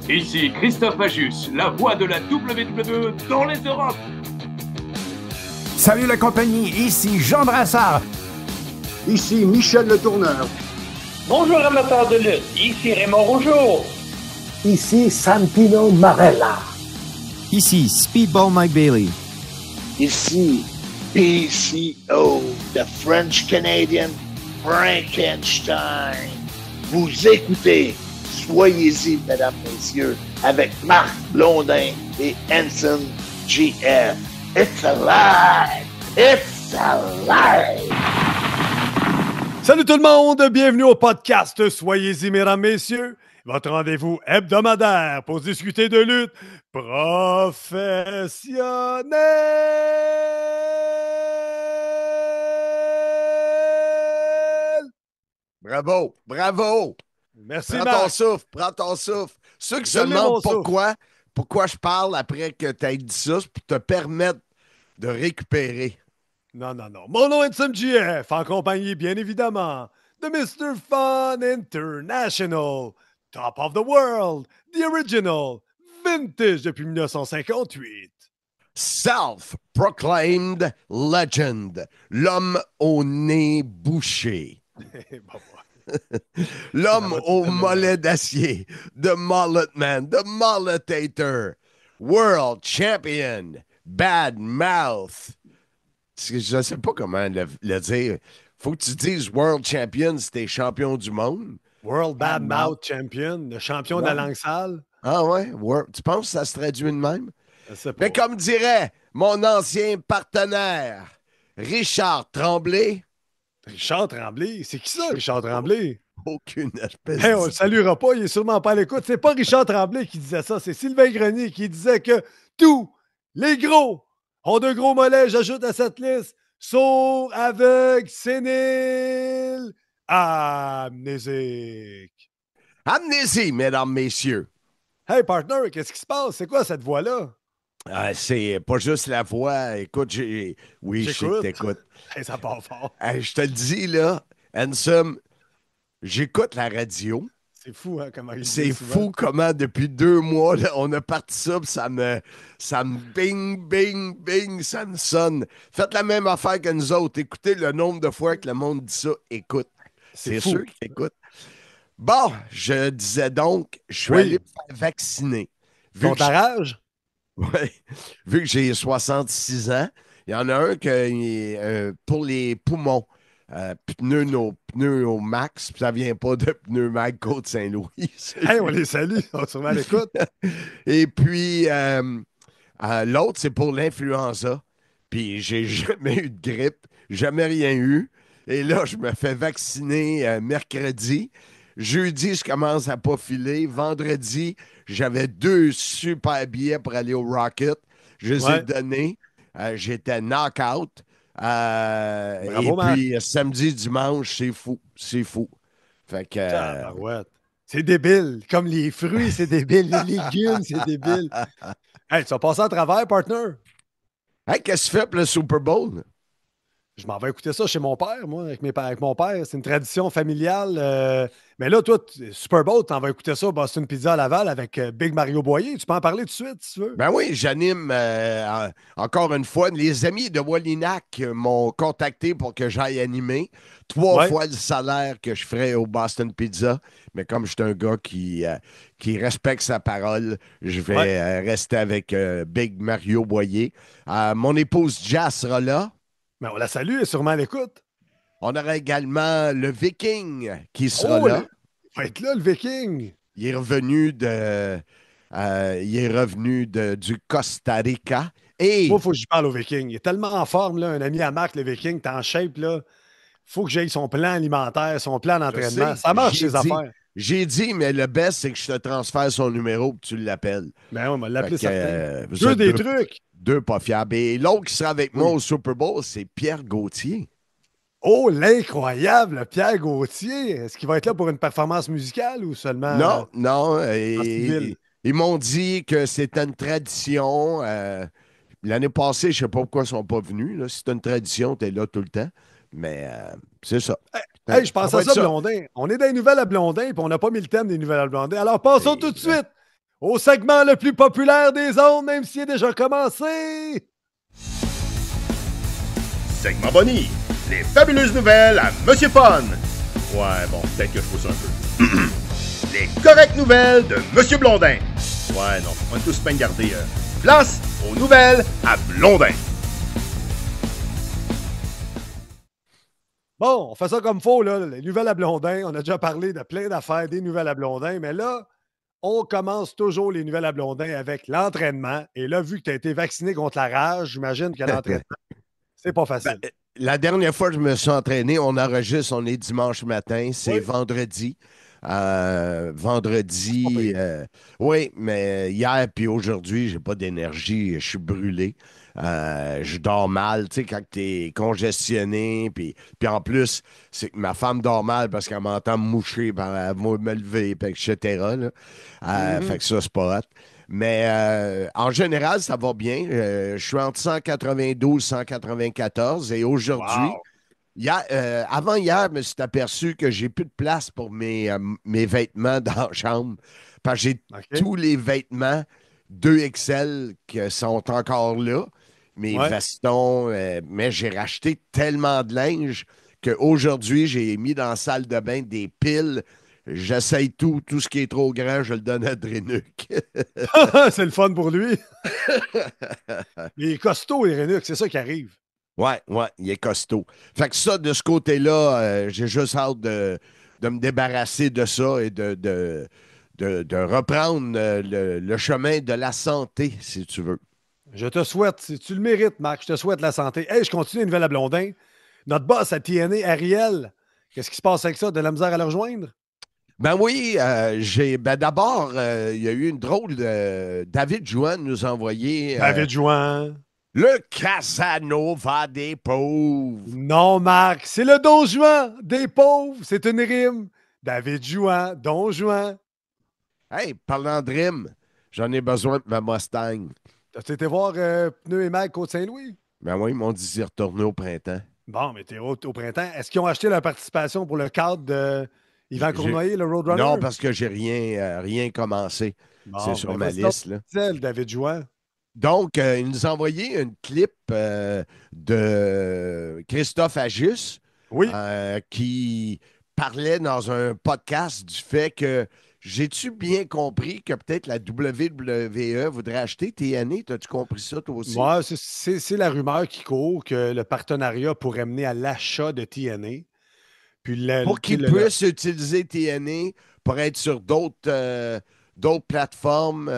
Ici Christophe Majus, la voix de la WWE dans les Europes. Salut la compagnie, ici Jean Brassard. Ici Michel Le Tourneur. Bonjour amateurs de lutte, ici Raymond Rougeau. Ici Santino Marella. Ici Speedball Mike Bailey. Ici PCO, the French Canadian Frankenstein. Vous écoutez, soyez-y, mesdames, messieurs, avec Marc Blondin et Hanson GF. It's alive! It's alive! Salut tout le monde, bienvenue au podcast Soyez-y, mesdames, messieurs. Votre rendez-vous hebdomadaire pour discuter de lutte professionnelle. Bravo, bravo. Merci, Prends ton souffle. Ceux qui se demandent pourquoi je parle après que tu aies dit ça, c'est pour te permettre de récupérer. Non. Mon nom est Sam GF, en compagnie, bien évidemment, de Mr. Fun International, Top of the World, The Original, Vintage depuis 1958. Self-proclaimed legend, l'homme au nez bouché. L'homme au mollet d'acier, the mullet man, the mulletator, world champion, bad mouth. Je ne sais pas comment le dire. Faut que tu dises world champion si t'es champion du monde. World bad mouth champion, le champion de la langue sale. Ah ouais? Tu penses que ça se traduit de même? Mais comme dirait mon ancien partenaire, Richard Tremblay. Richard Tremblay? C'est qui ça, Richard Tremblay? Aucune espèce. On le saluera pas, il est sûrement pas à l'écoute. C'est pas Richard Tremblay qui disait ça, c'est Sylvain Grenier qui disait que tous les gros ont de gros mollets, j'ajoute à cette liste, sourds, aveugles, séniles, amnésiques. Amnésie, mesdames, messieurs. Hey, partner, qu'est-ce qui se passe? C'est quoi cette voix-là? C'est pas juste la voix. Écoute, oui, je sais que t'écoutes. Hey, ça part fort. Je te le dis, là, Hanson, j'écoute la radio. C'est fou, hein, comment il C'est fou comment, depuis 2 mois, là, on a parti ça, puis ça me bing, bing, bing, ça me sonne. Faites la même affaire que nous autres. Écoutez le nombre de fois que le monde dit ça. Écoute. C'est sûr qu'il écoute. Bon, je disais donc, je suis allé me faire vacciner. Ton âge? Oui. Vu que j'ai 66 ans, il y en a un pour les poumons. Pneus au max, puis ça vient pas de pneus Mag Côte-Saint-Louis. Hey, on les salue, on est sûrement à l'écoute. Et puis, l'autre, c'est pour l'influenza. Puis, j'ai jamais eu de grippe, jamais rien eu. Et là, je me fais vacciner mercredi. Jeudi, je commence à pas filer. Vendredi, j'avais 2 super billets pour aller au Rocket. Je les ai donnés. J'étais knock-out. Bravo, et puis samedi, dimanche, c'est fou. C'est fou. Fait que. C'est débile. Comme les fruits, c'est débile. Les légumes, c'est débile. Hey, tu vas passer à travers, partner? Hey, qu'est-ce que tu fais pour le Super Bowl? Je m'en vais écouter ça chez mon père, moi, avec mon père. C'est une tradition familiale. Mais là, toi, Super Bowl, t'en vas écouter ça au Boston Pizza à Laval avec Big Mario Boyer. Tu peux en parler tout de suite, si tu veux. Ben oui, j'anime encore une fois. Les amis de Wallinac m'ont contacté pour que j'aille animer. 3 fois le salaire que je ferais au Boston Pizza. Mais comme je suis un gars qui respecte sa parole, je vais rester avec Big Mario Boyer. Mon épouse Jazz sera là. Mais on la salue, elle est sûrement à l'écoute. On aura également le Viking qui sera là. Il va être là, le Viking. Il est revenu du Costa Rica. Et... Moi, il faut que je parle au Viking. Il est tellement en forme, là, un ami à Marc, le Viking, t'es en shape, là. Faut que j'aille son plan alimentaire, son plan d'entraînement. Ça marche, ces affaires. J'ai dit, mais le best, c'est que je te transfère son numéro et tu l'appelles. Ben oui, on va l'appeler certain. Deux trucs. 2 pas fiables. Et l'autre qui sera avec moi au Super Bowl, c'est Pierre Gauthier. Oh, l'incroyable Pierre Gauthier. Est-ce qu'il va être là pour une performance musicale ou seulement... Non. Ils m'ont dit que c'était une tradition. L'année passée, je ne sais pas pourquoi ils ne sont pas venus. Là. Si c'est une tradition, tu es là tout le temps. Mais c'est ça. Hey, je pense à ça, Blondin. On est dans les nouvelles à Blondin, puis on n'a pas mis le thème des nouvelles à Blondin. Alors, passons tout de suite au segment le plus populaire des ondes, même s'il est déjà commencé. Segment Bonnie, les fabuleuses nouvelles à Monsieur Fun. Ouais, bon, peut-être que je pousse un peu. Les correctes nouvelles de Monsieur Blondin. Ouais, non, on est tous bien gardés. Place aux nouvelles à Blondin. Bon, on fait ça comme faut, là. Les nouvelles à Blondin. On a déjà parlé de plein d'affaires des nouvelles à Blondin, mais là, on commence toujours les nouvelles à Blondin avec l'entraînement. Et là, vu que tu as été vacciné contre la rage, j'imagine que l'entraînement, c'est pas facile. Ben, la dernière fois que je me suis entraîné, on enregistre, on est dimanche matin, c'est vendredi. Vendredi, oui, mais hier puis aujourd'hui, j'ai pas d'énergie, je suis brûlé. Je dors mal, tu sais, quand t'es congestionné, puis en plus, c'est que ma femme dort mal parce qu'elle m'entend me moucher, puis elle va me lever, puis etc. Là. Fait que ça, c'est pas hot. Mais en général, ça va bien. Je suis entre 192 194 et aujourd'hui, avant hier, je me suis aperçu que j'ai plus de place pour mes vêtements dans la chambre. Parce que j'ai tous les vêtements 2XL qui sont encore là. Mes vestons, mais j'ai racheté tellement de linge qu'aujourd'hui, j'ai mis dans la salle de bain des piles. J'essaye tout ce qui est trop grand, je le donne à Drénuc. C'est le fun pour lui. Il est costaud, Drénuc, c'est ça qui arrive. Ouais, il est costaud. Fait que ça, de ce côté-là, j'ai juste hâte de me débarrasser de ça et de reprendre le chemin de la santé, si tu veux. Je te souhaite, tu le mérites, Marc, je te souhaite la santé. Hey, je continue les nouvelles à Blondin. Notre boss à TNA, Ariel, qu'est-ce qui se passe avec ça? De la misère à le rejoindre? Ben oui, d'abord, il y a eu une drôle de... David Jouan nous a envoyé... David Jouan. Le Casanova des pauvres. Non, Marc, c'est le Don Juan des pauvres. C'est une rime. David Jouan, Don Juan. Hey, parlant de rime, j'en ai besoin de ma Mustang. T'as été voir Pneu et Mag Côte-Saint-Louis? Ben oui, ils m'ont dit d'y retourner au printemps. Bon, mais t'es au printemps. Est-ce qu'ils ont acheté leur participation pour le cadre de Yvan Cournoyer, le Roadrunner? Non, parce que j'ai rien commencé. Bon, c'est sur ma liste. Là. C'est David Jouan. Donc, il nous a envoyé une clip de Christophe Ajus qui parlait dans un podcast du fait que j'ai-tu bien compris que peut-être la WWE voudrait acheter TNA? T'as-tu compris ça, toi aussi? Oui, c'est la rumeur qui court que le partenariat pourrait mener à l'achat de TNA. Puis pour qu'ils puissent utiliser TNA pour être sur d'autres plateformes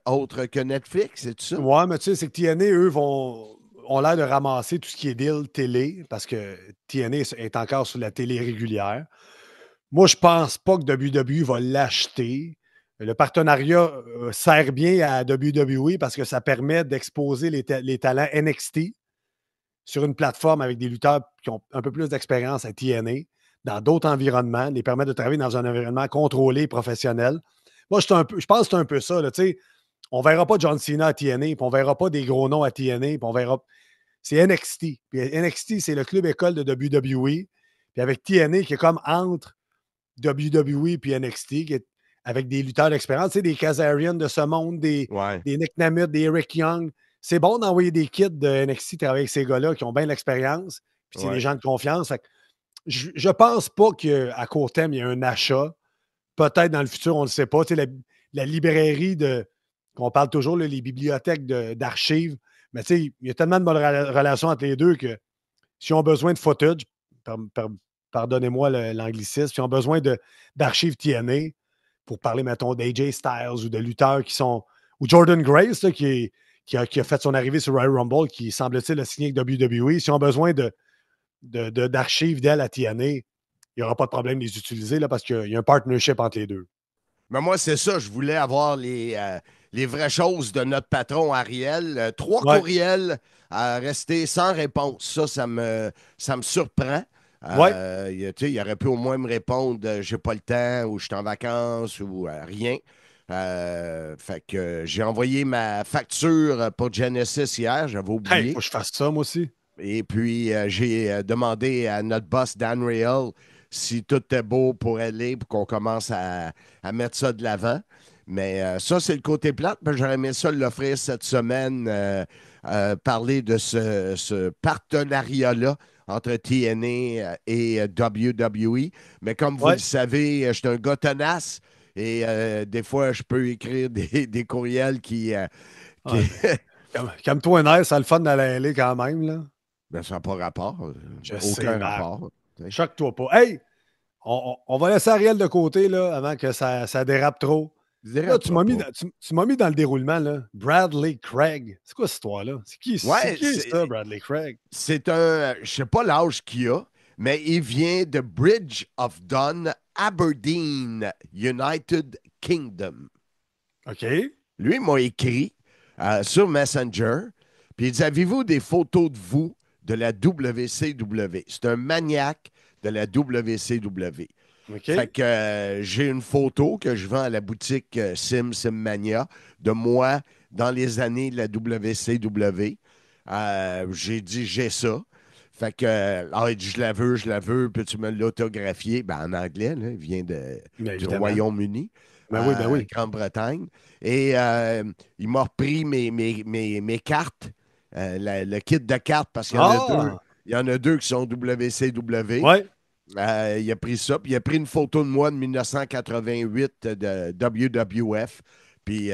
autres que Netflix, c'est ça? Oui, mais tu sais, c'est que TNA, eux, ont l'air de ramasser tout ce qui est deal télé, parce que TNA est encore sur la télé régulière. Moi, je pense pas que WWE va l'acheter. Le partenariat sert bien à WWE parce que ça permet d'exposer les talents NXT sur une plateforme avec des lutteurs qui ont un peu plus d'expérience à TNA, dans d'autres environnements, les permet de travailler dans un environnement contrôlé et professionnel. Moi, je pense que c'est un peu ça. Là, on ne verra pas John Cena à TNA, puis on ne verra pas des gros noms à TNA, puis on verra... C'est NXT. Puis NXT, c'est le club école de WWE. Puis avec TNA, qui est comme entre WWE et NXT, qui est avec des lutteurs d'expérience, des Kazarian de ce monde, des Nick Namut, des Eric Young. C'est bon d'envoyer des kids de NXT travailler avec ces gars-là qui ont bien l'expérience, puis c'est des gens de confiance. Fait que je pense pas qu'à court terme, il y a un achat. Peut-être dans le futur, on ne le sait pas. La librairie qu'on parle toujours, les bibliothèques d'archives, mais il y a tellement de bonnes relations entre les deux que s'ils ont besoin de footage, pardonnez-moi l'anglicisme, s'ils ont besoin d'archives TNA pour parler, mettons, d'AJ Styles ou de lutteurs qui sont... Ou Jordan Grace, là, qui a fait son arrivée sur Royal Rumble, qui semble-t-il a signé avec WWE. S'ils ont besoin d'archives d'elle à TNA, il n'y aura pas de problème de les utiliser là, parce qu'il y a un partnership entre les deux. Mais moi, c'est ça. Je voulais avoir les vraies choses de notre patron Ariel. 3 courriels à rester sans réponse. Ça me surprend. Il aurait pu au moins me répondre j'ai pas le temps ou je suis en vacances ou rien. Fait que j'ai envoyé ma facture pour Genesis hier. J'avais oublié. Il faut que je fasse ça, moi aussi. Et puis, j'ai demandé à notre boss, Dan Real, si tout est beau pour aller, pour qu'on commence à mettre ça de l'avant. Mais ça, c'est le côté plate. Ben, j'aurais aimé ça l'offrir cette semaine, parler de ce partenariat-là entre TNA et WWE. Mais comme vous le savez, je suis un gars tenace et des fois, je peux écrire des courriels qui... Calme-toi, Nair, ça a le fun d'aller aller quand même, là. Ben, ça n'a pas rapport. Aucun rapport. Choque-toi pas. Hey, on va laisser Ariel de côté, là, avant que ça dérape trop. Là, tu m'as mis dans le déroulement, là. Bradley Craig. C'est quoi cette histoire-là? C'est qui ça, Bradley Craig? C'est un... Je sais pas l'âge qu'il a, mais il vient de Bridge of Don, Aberdeen, United Kingdom. OK. Lui, il m'a écrit sur Messenger, puis il dit, avez-vous des photos de vous de la WCW? C'est un maniaque de la WCW. Okay. Fait que j'ai une photo que je vends à la boutique Simmania de moi dans les années de la WCW. J'ai dit, j'ai ça. Fait que, il dit, je la veux, peux-tu me l'autographier? Ben, en anglais, là, il vient du Royaume-Uni. Ben oui. Grande-Bretagne. Et il m'a repris mes cartes, le kit de cartes, parce qu'il y en a deux. Il y en a deux qui sont WCW. Ouais. Il a pris ça, puis il a pris une photo de moi de 1988 de WWF, puis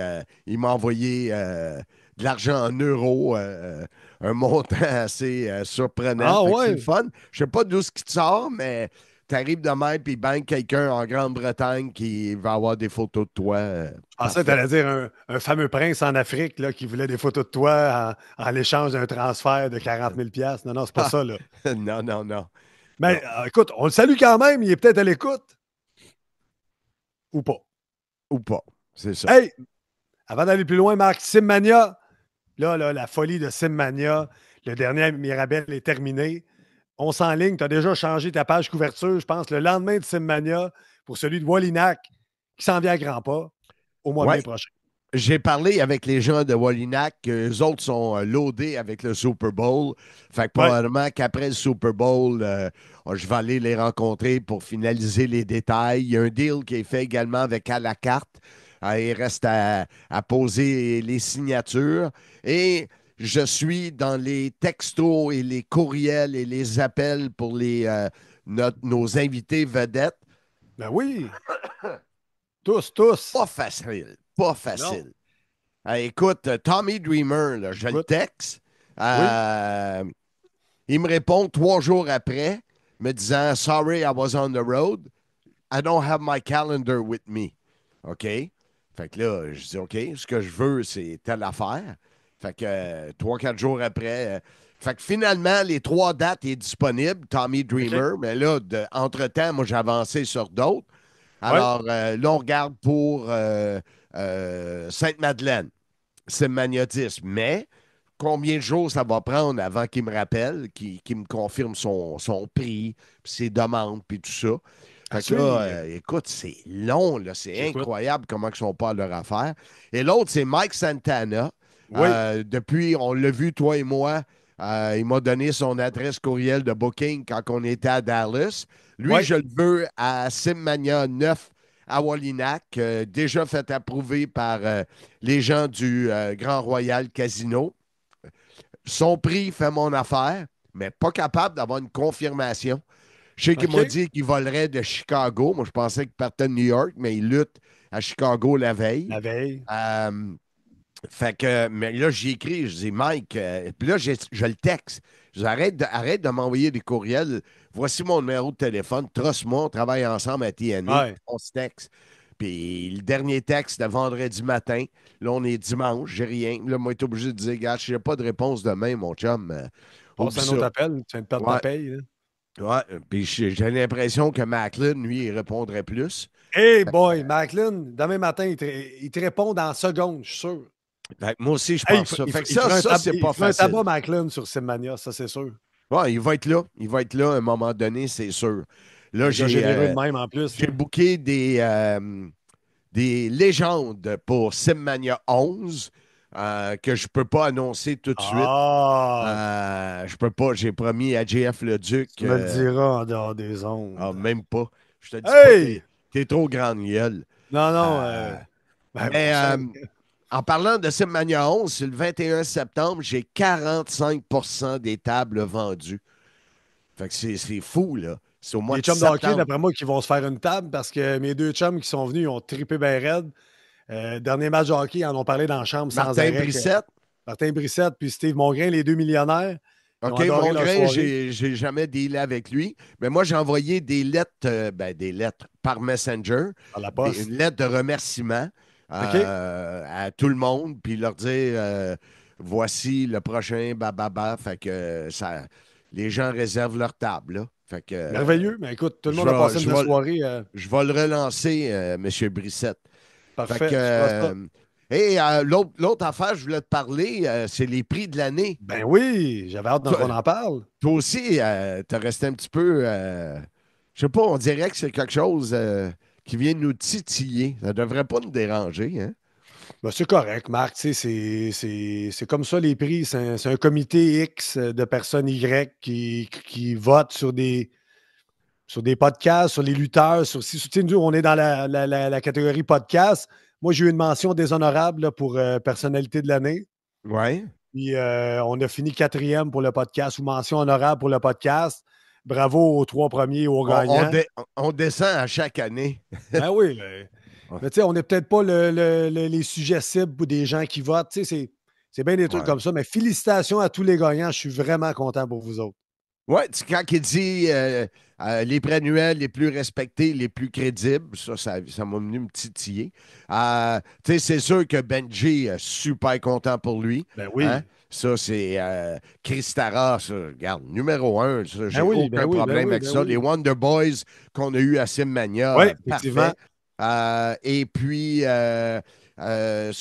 il m'a envoyé de l'argent en euros, un montant assez surprenant. C'est le fun. Je sais pas d'où ce qui te sort, mais t'arrives demain, puis bang, quelqu'un en Grande-Bretagne qui va avoir des photos de toi. Je pensais que tu allais dire un fameux prince en Afrique là, qui voulait des photos de toi en l'échange d'un transfert de 40 000 $. Non, c'est pas ça, là. Non. Mais écoute, on le salue quand même. Il est peut-être à l'écoute. Ou pas. C'est ça. Hey! Avant d'aller plus loin, Marc, Simmania. Là, la folie de Simmania. Le dernier Mirabel est terminé. On s'enligne. Tu as déjà changé ta page couverture, je pense, le lendemain de Simmania pour celui de Wallinac qui s'en vient à grands pas au mois de mai prochain. J'ai parlé avec les gens de Wallinac, eux autres sont loadés avec le Super Bowl. Fait que probablement qu'après le Super Bowl, je vais aller les rencontrer pour finaliser les détails. Il y a un deal qui est fait également avec à la carte. Il reste à poser les signatures. Et je suis dans les textos et les courriels et les appels pour nos invités vedettes. Ben oui! Tous. Pas facile. Écoute, Tommy Dreamer, là, je le texte. Il me répond 3 jours après, me disant « Sorry, I was on the road. I don't have my calendar with me. » OK? Fait que là, je dis « OK, ce que je veux, c'est telle affaire. » Fait que 3-4 jours après... fait que finalement, les 3 dates sont disponibles, Tommy Dreamer. Mais là, entre-temps, moi, j'ai avancé sur d'autres. Alors, là, on regarde pour Sainte-Madeleine. C'est magnétisme. Mais combien de jours ça va prendre avant qu'il me rappelle, qu'il me confirme son prix, puis ses demandes, puis tout ça. Fait que là, écoute, c'est long, là. C'est incroyable comment ils sont pas à leur affaire. Et l'autre, c'est Mike Santana. Depuis, on l'a vu, toi et moi, il m'a donné son adresse courriel de booking quand on était à Dallas. Lui, je le veux à Simmania 9 à Wallinac, déjà fait approuver par les gens du Grand Royal Casino. Son prix fait mon affaire, mais pas capable d'avoir une confirmation. Je sais qu'il m'a dit qu'il volerait de Chicago. Moi, je pensais qu'il partait de New York, mais il lutte à Chicago la veille. Fait que, mais là, j'ai écrit, je dis, Mike, puis là, je le texte. Je dis, arrête de m'envoyer des courriels. Voici mon numéro de téléphone. Trosse-moi, on travaille ensemble à TNA. On se texte. Puis le dernier texte de vendredi matin, là, on est dimanche, j'ai rien. Là, moi, j'étais obligé de dire, gars, je n'ai pas de réponse demain, mon chum. Passe un autre appel, tu viens de perdre ta paye. Là. Ouais, puis j'ai l'impression que Macklin, lui, il répondrait plus. Hey boy, Macklin, demain matin, il te répond dans seconde, je suis sûr. Moi aussi, je pense ça. Fait que ça, c'est pas facile. Il fait un tabac Macklin sur Simmania, ça, c'est sûr. Ouais, il va être là. Il va être là à un moment donné, c'est sûr. Là, j'ai même en plus. J'ai booké des légendes pour Simmania 11 que je ne peux pas annoncer tout de suite. Je peux pas. J'ai promis à JF le Duc. Tu me le diras en dehors des ondes. Même pas. Je te dis pas, t'es trop grande gueule. Non. Ben, Mais en parlant de Simmania 11, c'est le 21 septembre, j'ai 45% des tables vendues. Fait que c'est fou, là. C'est au mois les de chums de hockey, septembre. d'après moi, qui vont se faire une table parce que mes deux chums qui sont venus, ils ont trippé bien raide. Dernier match de hockey, ils en ont parlé dans la chambre sans Martin arrêt. Brissette. Martin Brissette puis Steve Mongrain, les deux millionnaires. OK, Mongrain, j'ai jamais dealé avec lui. Mais moi, j'ai envoyé des lettres, des lettres par Messenger. À la poste. Une lettre de remerciement à tout le monde, puis leur dire voici le prochain bababa. Fait que les gens réservent leur table. Là. Fait que, merveilleux. Mais écoute, tout le monde a passé une belle soirée. Je vais le relancer, M. Brissette. Parfait. Fait que, et l'autre affaire, je voulais te parler, c'est les prix de l'année. Ben oui, j'avais hâte qu'on en parle. Toi aussi, t'as resté un petit peu, je sais pas, on dirait que c'est quelque chose qui vient nous titiller. Ça devrait pas nous déranger, hein? Ben, c'est correct, Marc. C'est comme ça les prix. C'est un comité X de personnes Y qui votent sur des podcasts, sur les lutteurs. Nous, on est dans la catégorie podcast. Moi, j'ai eu une mention déshonorable là, pour personnalité de l'année. Ouais. Puis on a fini 4e pour le podcast ou mention honorable pour le podcast. Bravo aux 3 premiers, aux gagnants. On descend à chaque année. Ben oui. Mais tu sais, on n'est peut-être pas les sujets cibles des gens qui votent. Tu sais, c'est bien des trucs comme ça. Mais félicitations à tous les gagnants. Je suis vraiment content pour vous autres. Oui, quand il dit les prix annuels les plus respectés, les plus crédibles, ça m'a venu me titiller. C'est sûr que Benji est super content pour lui. Ben oui. Hein? Ça, c'est Chris Tara, ça, regarde, numéro 1. J'ai aucun problème avec ça. Les Wonder Boys qu'on a eu à Simmania. Oui, effectivement. Et puis, ce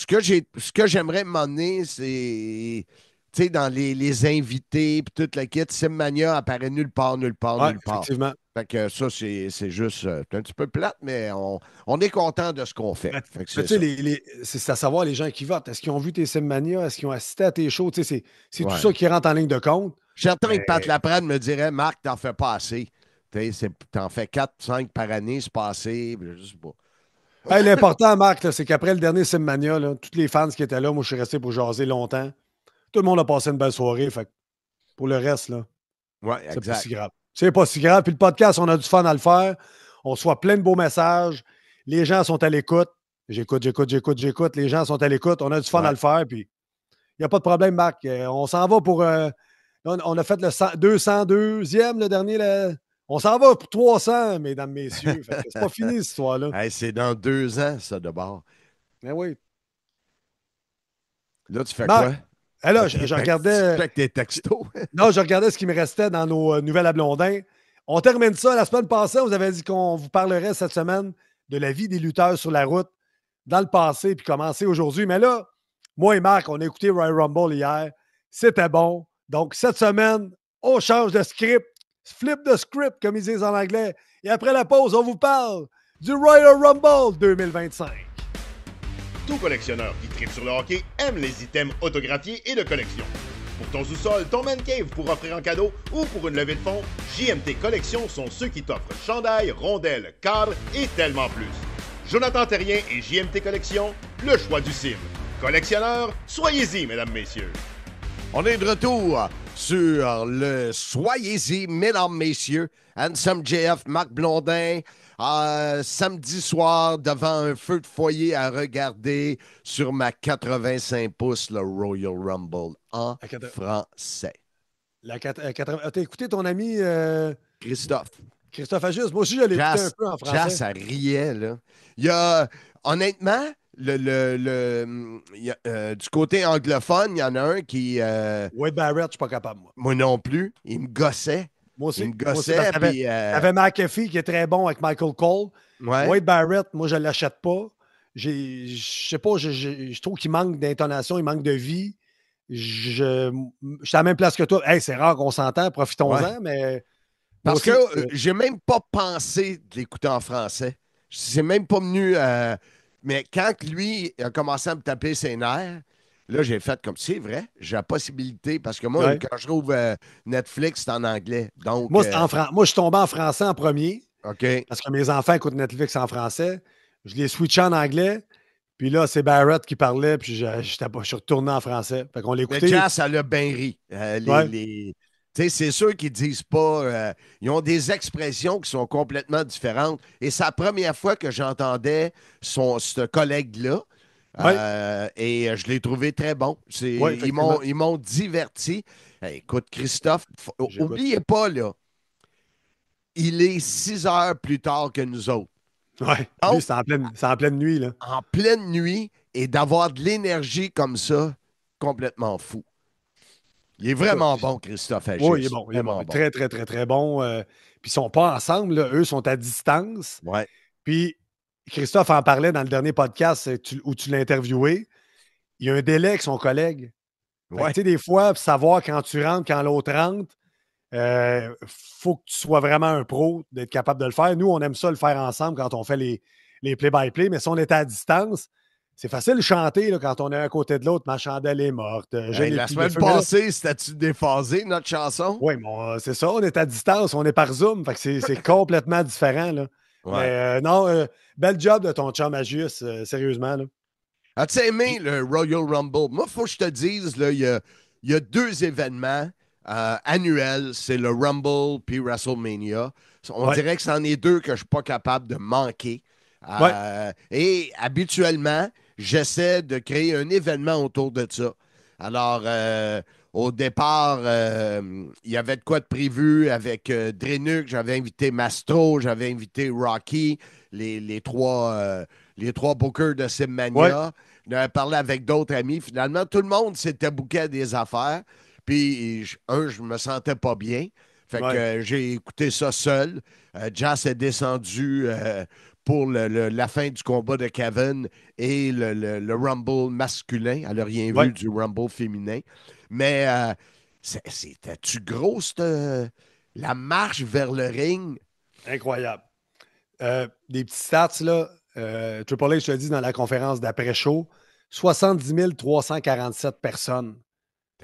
que j'aimerais m'emmener, c'est... Tu sais, dans les invités et toute la kit, Simmania apparaît nulle part. Effectivement. Fait que ça, c'est juste un petit peu plate, mais on est content de ce qu'on fait. C'est à savoir les gens qui votent. Est-ce qu'ils ont vu tes Simmania? Est-ce qu'ils ont assisté à tes shows? C'est tout ça qui rentre en ligne de compte. Je suis certain que Pat Laprade me dirait, Marc, t'en fais pas assez. T'en fais 4-5 par année, c'est pas assez. Je sais pas. Hey, l'important, Marc, c'est qu'après le dernier Simmania, tous les fans qui étaient là, moi, je suis resté pour jaser longtemps. Tout le monde a passé une belle soirée. Fait pour le reste, là, c'est pas si grave. C'est pas si grave. Puis le podcast, on a du fun à le faire. On reçoit plein de beaux messages. Les gens sont à l'écoute. J'écoute. Les gens sont à l'écoute. On a du fun à le faire. Puis il n'y a pas de problème, Marc. On s'en va pour... on a fait le 202e, le dernier. On s'en va pour 300, mesdames, messieurs. C'est pas fini, cette histoire-là. Hey, c'est dans 2 ans, ça, de bord. Ben oui. Là, tu fais Marc, quoi? Là, je regardais. Tu fais tes textos. Non, je regardais ce qui me restait dans nos nouvelles à Blondin. On termine ça. La semaine passée, on vous avait dit qu'on vous parlerait cette semaine de la vie des lutteurs sur la route dans le passé puis commencer aujourd'hui. Mais là, moi et Marc, on a écouté Royal Rumble hier. C'était bon. Donc, cette semaine, on change de script. Flip de script, comme ils disent en anglais. Et après la pause, on vous parle du Royal Rumble 2025. Tout collectionneur qui tripe sur le hockey aime les items autographiés et de collection. Pour ton sous-sol, ton man cave pour offrir en cadeau ou pour une levée de fonds, JMT Collection sont ceux qui t'offrent chandail, rondelles, cadres et tellement plus. Jonathan Terrien et JMT Collection, le choix du cible. Collectionneurs, soyez-y, mesdames, messieurs. On est de retour sur le Soyez-y, mesdames, messieurs. Handsome JF, Marc Blondin. Samedi soir, devant un feu de foyer à regarder sur ma 85 pouces, le Royal Rumble en français. T'as écouté ton ami Christophe Ajus? Moi aussi, je l'ai écouté un peu en français. Jazz, ça riait, là. Il y a, honnêtement, du côté anglophone, il y en a un qui... Wade Barrett, je suis pas capable, moi. Moi non plus. Il me gossait. Moi aussi. Il me gossait. T'avais McAfee qui est très bon avec Michael Cole. Ouais. Wade Barrett, moi, je ne l'achète pas. Je sais pas, je trouve qu'il manque d'intonation, il manque de vie. Je suis à la même place que toi. Hey, c'est rare qu'on s'entend, profitons-en, mais... Parce que j'ai même pas pensé de l'écouter en français. C'est même pas venu... Mais quand lui a commencé à me taper ses nerfs, là, j'ai fait comme c'est vrai, j'ai la possibilité. Parce que moi, quand je trouve Netflix, c'est en anglais. Donc, moi, moi, je suis tombé en français en premier. OK. Parce que mes enfants écoutent Netflix en français. je l'ai switché en anglais. Puis là, c'est Barrett qui parlait, puis je suis retourné en français. Fait qu'on l'écoutait. Le jazz, ça l'a bien ri. C'est sûr qu'ils disent pas. Ils ont des expressions qui sont complètement différentes. Et c'est la première fois que j'entendais ce collègue-là. Et je l'ai trouvé très bon. Ils m'ont diverti. Écoute, Christophe, oubliez pas, là, il est 6 heures plus tard que nous autres. Oui, c'est en pleine nuit. Là. En pleine nuit, et d'avoir de l'énergie comme ça, complètement fou. Il est vraiment bon, Christophe Agis. Oui, il est bon. Il est bon. Très, très, très, très bon. Puis ils sont pas ensemble. Là. Eux sont à distance. Ouais. Puis Christophe en parlait dans le dernier podcast où tu l'as interviewé. Il y a un délai avec son collègue. Tu sais, des fois, pour savoir quand tu rentres, quand l'autre rentre, faut que tu sois vraiment un pro d'être capable de le faire. Nous, on aime ça le faire ensemble quand on fait les play-by-play, mais si on était à distance, c'est facile de chanter là, quand on est à côté de l'autre. Ma chandelle est morte. La semaine passée, c'était-tu déphasé, notre chanson? Oui, bon, c'est ça. On est à distance, on est par Zoom. Fait que c'est complètement différent. Là. Ouais. Mais bel job de ton chum Agius, sérieusement. Là. As-tu aimé le Royal Rumble? Moi, il faut que je te dise, il y a 2 événements annuels. C'est le Rumble puis WrestleMania. On dirait que c'en est 2 que je ne suis pas capable de manquer. Et habituellement, j'essaie de créer un événement autour de ça. Alors, au départ, il y avait de quoi de prévu avec Drenuk. J'avais invité Mastro, j'avais invité Rocky, les trois bookers de Simmania. J'avais parlé avec d'autres amis. Finalement, tout le monde s'était booké à des affaires. Puis, je me sentais pas bien. Fait que j'ai écouté ça seul. Jazz est descendu pour la fin du combat de Kevin et le Rumble masculin. Elle n'a rien vu du Rumble féminin. Mais c'était-tu gros, la marche vers le ring? Incroyable. Des petits stats, là. Triple H, je te dis, dans la conférence d'après-show, 70 347 personnes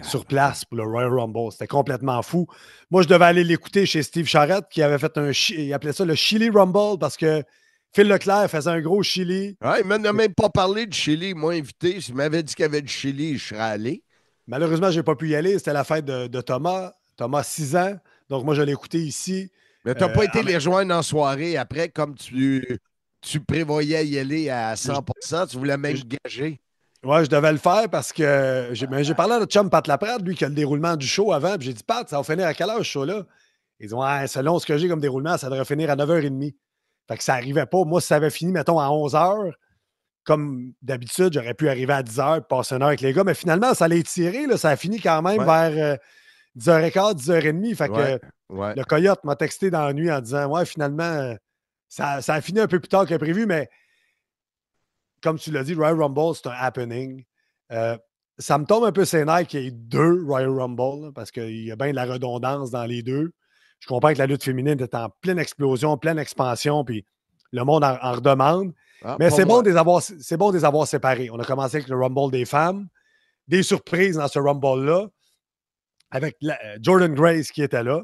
sur place pour le Royal Rumble. C'était complètement fou. Moi, je devais aller l'écouter chez Steve Charrette, qui avait fait il appelait ça le Chili Rumble, parce que Phil Leclerc faisait un gros chili. Ouais, il m'a même pas parlé de chili. Il m'a invité. S'il m'avait dit qu'il y avait du chili, je serais allé. Malheureusement, je n'ai pas pu y aller. C'était la fête de Thomas. Thomas, 6 ans. Donc, moi, je l'ai écouté ici. Mais tu n'as pas été les rejoindre en soirée après, comme tu prévoyais y aller à 100%. Tu voulais même gager. Oui, je devais le faire parce que j'ai parlé à notre chum Pat Laprade, lui, qui a le déroulement du show avant. Puis j'ai dit, Pat, ça va finir à quelle heure ce show-là? Il dit, ouais, selon ce que j'ai comme déroulement, ça devrait finir à 9h30. Fait que ça n'arrivait pas. Moi, si ça avait fini, mettons, à 11h, comme d'habitude, j'aurais pu arriver à 10h, passer une heure avec les gars. Mais finalement, ça allait tirer. Là, ça a fini quand même vers 10h15, 10h30. Fait que le Coyote m'a texté dans la nuit en disant, ouais, finalement, ça a fini un peu plus tard que prévu, mais comme tu l'as dit, Royal Rumble, c'est un happening. Ça me tombe un peu ses nerfs qu'il y ait 2 Royal Rumble, là, parce qu'il y a bien de la redondance dans les 2. Je comprends que la lutte féminine est en pleine explosion, pleine expansion, puis le monde en redemande. Mais c'est bon de les avoir séparés. On a commencé avec le Rumble des femmes, des surprises dans ce Rumble-là, avec Jordan Grace qui était là.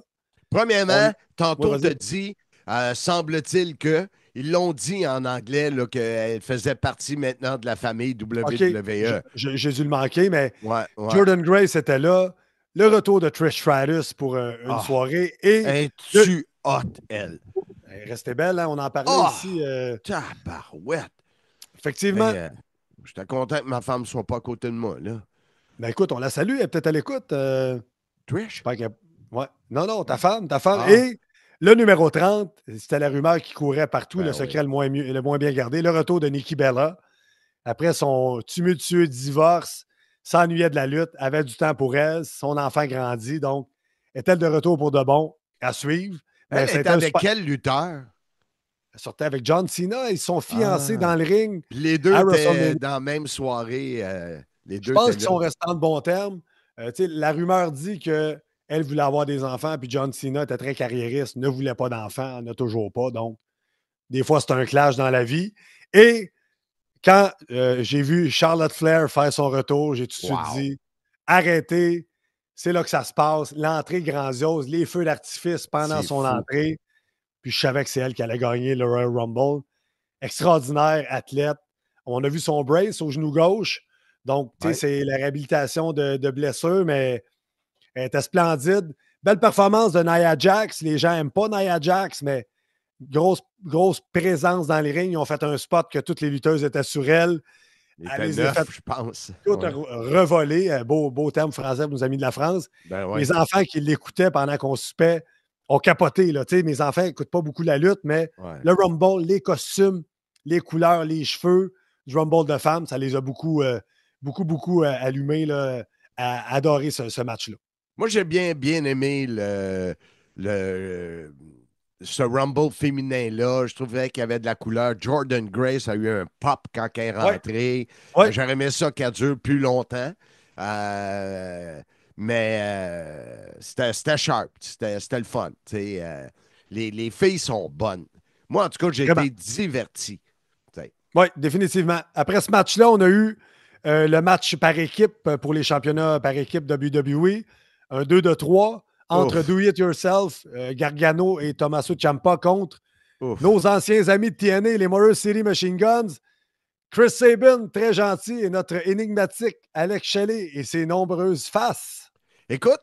Premièrement, tantôt, tu as dit, semble-t-il que, ils l'ont dit en anglais qu'elle faisait partie maintenant de la famille WWE. Okay. J'ai dû le manquer, mais Jordan Grace était là. Le retour de Trish Stratus pour une soirée. Es-tu hot, elle? Elle restait belle, hein? On en parlait ici. Tabarouette! Effectivement. J'étais content que ma femme ne soit pas à côté de moi, là. Ben écoute, on la salue. Elle est peut-être à l'écoute. Trish? Ouais. Non, ta femme. Et le numéro 30, c'était la rumeur qui courait partout, le secret le moins bien gardé. Le retour de Nikki Bella. Après son tumultueux divorce, s'ennuyait de la lutte, avait du temps pour elle, son enfant grandit, donc est-elle de retour pour de bon? À suivre. Elle était avec quel lutteur? Elle sortait avec John Cena, ils sont fiancés dans le ring. Les deux étaient dans la même soirée. Je pense qu'ils sont restés en de bons termes. La rumeur dit qu'elle voulait avoir des enfants, puis John Cena était très carriériste, ne voulait pas d'enfants, n'a toujours pas. Donc, des fois, c'est un clash dans la vie. Et quand j'ai vu Charlotte Flair faire son retour, j'ai tout de suite dit arrêtez, c'est là que ça se passe. L'entrée grandiose, les feux d'artifice pendant son entrée. Puis je savais que c'est elle qui allait gagner le Royal Rumble. extraordinaire athlète. On a vu son brace au genou gauche. Donc, tu sais, c'est la réhabilitation de blessure, mais elle était splendide. Belle performance de Nia Jax. Les gens n'aiment pas Nia Jax, mais grosse présence dans les rings. Ils ont fait un spot que toutes les lutteuses étaient sur elle. Elle les a fait, je pense. Tout revolé. Beau terme français pour nos amis de la France. Les enfants qui l'écoutaient pendant qu'on soupait ont capoté. Là. Mes enfants n'écoutent pas beaucoup la lutte, mais le Rumble, les costumes, les couleurs, les cheveux du Rumble de femmes, ça les a beaucoup allumés là, à adorer ce match-là. Moi, j'ai bien aimé ce Rumble féminin-là. Je trouvais qu'il y avait de la couleur. Jordan Grace a eu un pop quand elle est rentrée. J'aurais aimé ça qu'elle dure plus longtemps. Mais c'était sharp. C'était le fun. Les filles sont bonnes. Moi, en tout cas, j'ai été diverti. Oui, définitivement. Après ce match-là, on a eu le match par équipe pour les championnats par équipe WWE. Un 2-3 entre Do It Yourself, Gargano et Tommaso Ciampa contre nos anciens amis de TNA, les Motor City Machine Guns. Chris Sabin, très gentil, et notre énigmatique Alex Shelley et ses nombreuses faces. Écoute,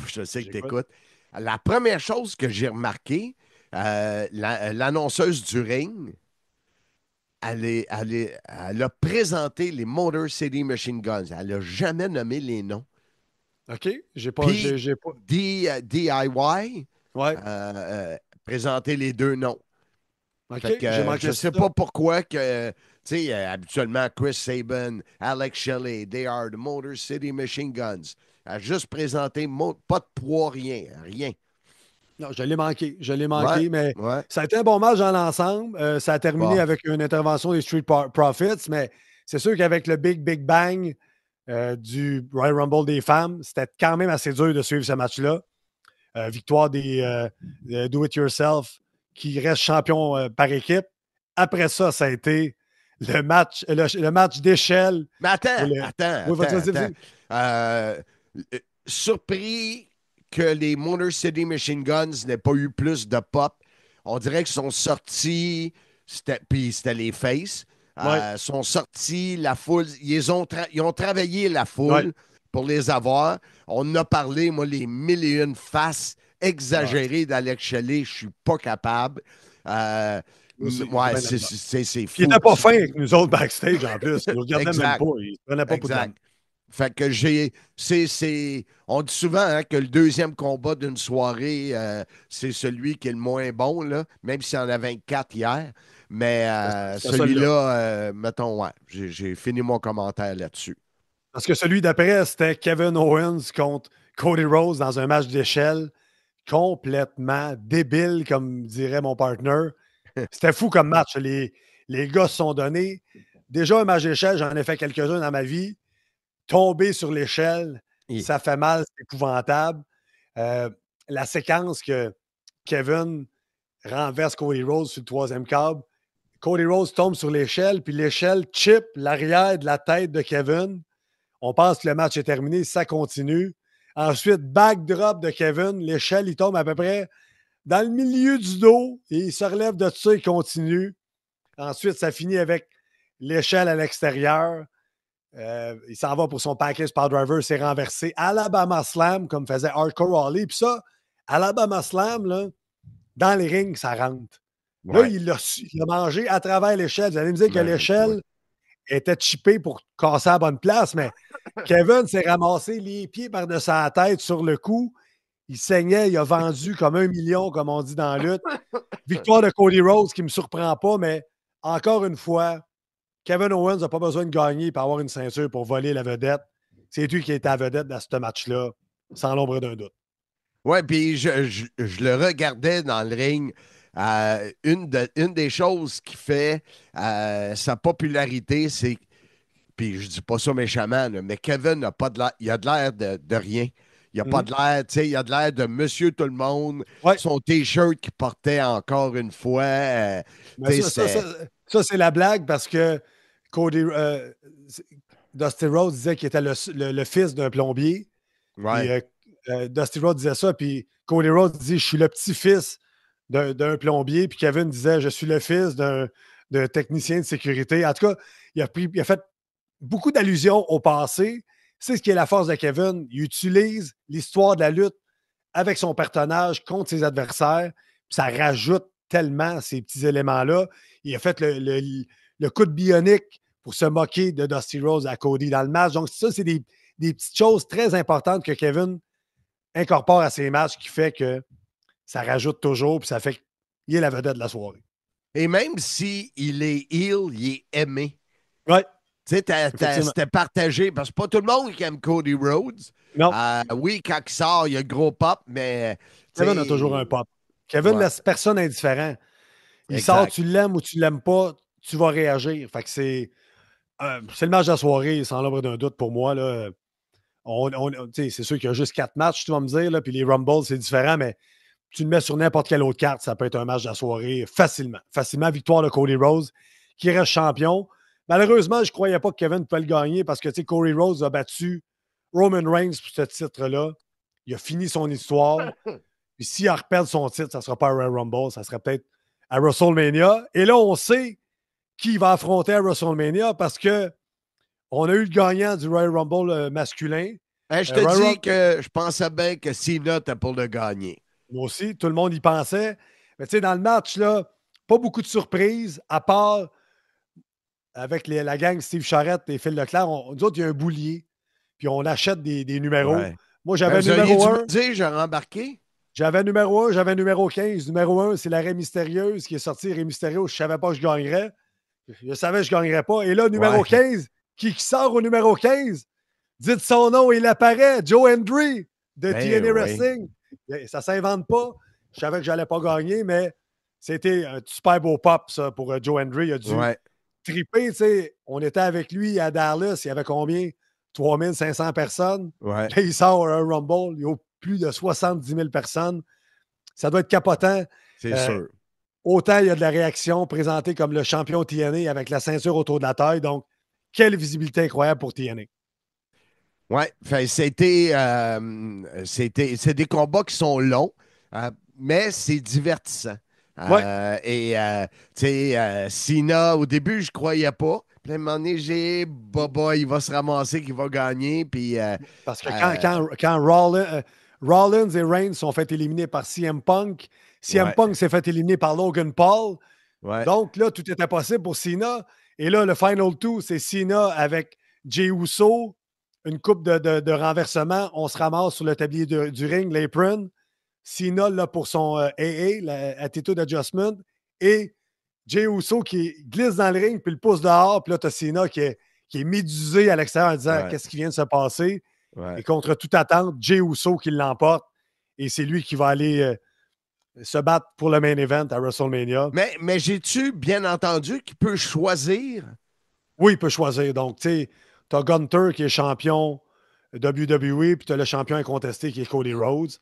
je sais que tu écoutes. La première chose que j'ai remarqué, l'annonceuse du ring, elle a présenté les Motor City Machine Guns. Elle n'a jamais nommé les noms. OK. J'ai pas. DIY. Présenter les deux noms. OK. Je ne sais pas pourquoi que, habituellement, Chris Sabin, Alex Shelley, they are the Motor City Machine Guns. Elle a juste présenté pas de poids, rien. Non, je l'ai manqué, mais ça a été un bon match dans l'ensemble. Ça a terminé avec une intervention des Street Profits, mais c'est sûr qu'avec le Big Bang du Royal Rumble des femmes, c'était quand même assez dur de suivre ce match-là. Victoire des Do It Yourself qui reste champion par équipe. Après ça, ça a été le match d'échelle. Mais attends. Surpris que les Motor City Machine Guns n'aient pas eu plus de pop. On dirait qu'ils sont sortis, puis c'était les faces, sont sortis, la foule, ils ont travaillé la foule pour les avoir. On en a parlé, moi, les 1001 faces exagérées d'Alex Shelley, je suis pas capable. C'est fou. Il n'était pas fin avec nous autres backstage en plus. Il ne regardait même pas. Il ne prenait pas pour de Fait que on dit souvent que le deuxième combat d'une soirée, c'est celui qui est le moins bon, là, même s'il y en a 24 hier. Mais celui-là, mettons, j'ai fini mon commentaire là-dessus. Parce que celui d'après, c'était Kevin Owens contre Cody Rhodes dans un match d'échelle complètement débile, comme dirait mon partner. C'était fou comme match. Les gars se sont donnés. Déjà, un match d'échelle, j'en ai fait quelques-uns dans ma vie. Tomber sur l'échelle, ça fait mal, c'est épouvantable. La séquence que Kevin renverse Cody Rhodes sur le troisième câble, Cody Rhodes tombe sur l'échelle, puis l'échelle chip l'arrière de la tête de Kevin. On pense que le match est terminé, ça continue. Ensuite, backdrop de Kevin, l'échelle, il tombe à peu près dans le milieu du dos et il se relève de ça, il continue. Ensuite, ça finit avec l'échelle à l'extérieur. Il s'en va pour son package power driver, c'est renversé. Alabama Slam, comme faisait Hardcore Holly. Puis ça, Alabama Slam, là, dans les rings, ça rentre. Là, il l'a mangé à travers l'échelle. Vous allez me dire que l'échelle était chippée pour casser à la bonne place, mais Kevin s'est ramassé les pieds par-dessus sa tête sur le coup. Il saignait, il a vendu comme 1 million, comme on dit dans la lutte. Victoire de Cody Rhodes qui ne me surprend pas, mais encore une fois, Kevin Owens n'a pas besoin de gagner pour avoir une ceinture pour voler la vedette. C'est lui qui était la vedette dans ce match-là, sans l'ombre d'un doute. Oui, puis je le regardais dans le ring. Une des choses qui fait sa popularité, c'est, puis je dis pas ça méchamment, là, mais Kevin n'a pas de l'air, il a de l'air de rien. Il n'a pas de l'air, tu sais, il a de l'air de Monsieur Tout-le-monde. Son T-shirt qu'il portait encore une fois. Ça, c'est la blague parce que Dusty Rhodes disait qu'il était le fils d'un plombier. Dusty Rhodes disait ça, puis Cody Rhodes dit « Je suis le petit-fils d'un plombier », puis Kevin disait « Je suis le fils d'un de technicien de sécurité. En tout cas, il a fait beaucoup d'allusions au passé. C'est ce qui est la force de Kevin. Il utilise l'histoire de la lutte avec son personnage contre ses adversaires. Puis ça rajoute tellement ces petits éléments-là. Il a fait le coup de bionique pour se moquer de Dusty Rhodes à Cody dans le match. Donc, ça, c'est des petites choses très importantes que Kevin incorpore à ses matchs qui fait que ça rajoute toujours, puis ça fait qu'il est la vedette de la soirée. Et même s'il est heel, il est aimé. Ouais. Tu sais, c'était partagé, parce que pas tout le monde qui aime Cody Rhodes. Non. Oui, quand il sort, il y a le gros pop, mais... Kevin a toujours un pop. Kevin laisse personne indifférent. Il sort, tu l'aimes ou tu l'aimes pas, tu vas réagir. Fait que c'est le match de la soirée, sans l'ombre d'un doute pour moi. Là. C'est sûr qu'il y a juste 4 matchs, tu vas me dire, là, puis les Rumbles, c'est différent, mais tu le mets sur n'importe quelle autre carte, ça peut être un match de la soirée facilement. Facilement, victoire de Cody Rhodes, qui reste champion. Malheureusement, je ne croyais pas que Kevin pouvait le gagner parce que Cody Rhodes a battu Roman Reigns pour ce titre-là. Il a fini son histoire. Puis s'il a reperdre son titre, ça ne sera pas à Royal Rumble, ça sera peut-être à WrestleMania. Et là, on sait qui va affronter à WrestleMania parce que on a eu le gagnant du Royal Rumble masculin. Je te dis que je pensais bien que Cena était pour le gagner. Moi aussi, tout le monde y pensait. Mais tu sais, dans le match, là, pas beaucoup de surprises, à part avec la gang Steve Charrette et Phil Leclerc. Nous autres, il y a un boulier, puis on achète des numéros. Ouais. Moi, j'avais numéro 1. J'ai rembarqué. J'avais numéro 1, j'avais numéro 15. Numéro 1, c'est la Rey Mystérieuse qui est sortie. Rey Mysterio, je ne savais pas que je gagnerais. Je savais que je ne gagnerais pas. Et là, numéro 15, qui sort au numéro 15? Dites son nom, il apparaît. Joe Hendry de TNA Wrestling. Ça ne s'invente pas. Je savais que je n'allais pas gagner, mais c'était un super beau pop, ça, pour Joe Hendry. Il a dû triper. Tu sais. On était avec lui à Dallas. Il y avait combien? 3500 personnes. Ouais. Là, il sort un Rumble. Il y a plus de 70 000 personnes. Ça doit être capotant. C'est sûr. Autant il y a de la réaction présenté comme le champion TNA avec la ceinture autour de la taille. Donc, quelle visibilité incroyable pour TNA. Oui, c'est des combats qui sont longs, mais c'est divertissant. Cena, au début, je ne croyais pas. Puis à un moment donné, il va se ramasser, qu'il va gagner. Puis, parce que quand Rollins et Reigns sont fait éliminer par CM Punk, CM Punk s'est fait éliminer par Logan Paul. Ouais. Donc là, tout était possible pour Cena. Et là, le Final Two, c'est Cena avec Jey Uso, une coupe de renversement. On se ramasse sur le tablier du ring, l'apron. Cena, là, pour son AA, l'Attitude Adjustment. Et Jey Uso qui glisse dans le ring, puis le pousse dehors. Puis là, tu as Cena qui est médusé à l'extérieur en disant qu'est-ce qui vient de se passer. Et contre toute attente, Jey Uso qui l'emporte. Et c'est lui qui va aller se battre pour le main event à WrestleMania. Mais j'ai-tu bien entendu qu'il peut choisir? Oui, il peut choisir. Donc, tu sais, tu as Gunther qui est champion WWE, puis tu as le champion incontesté qui est Cody Rhodes.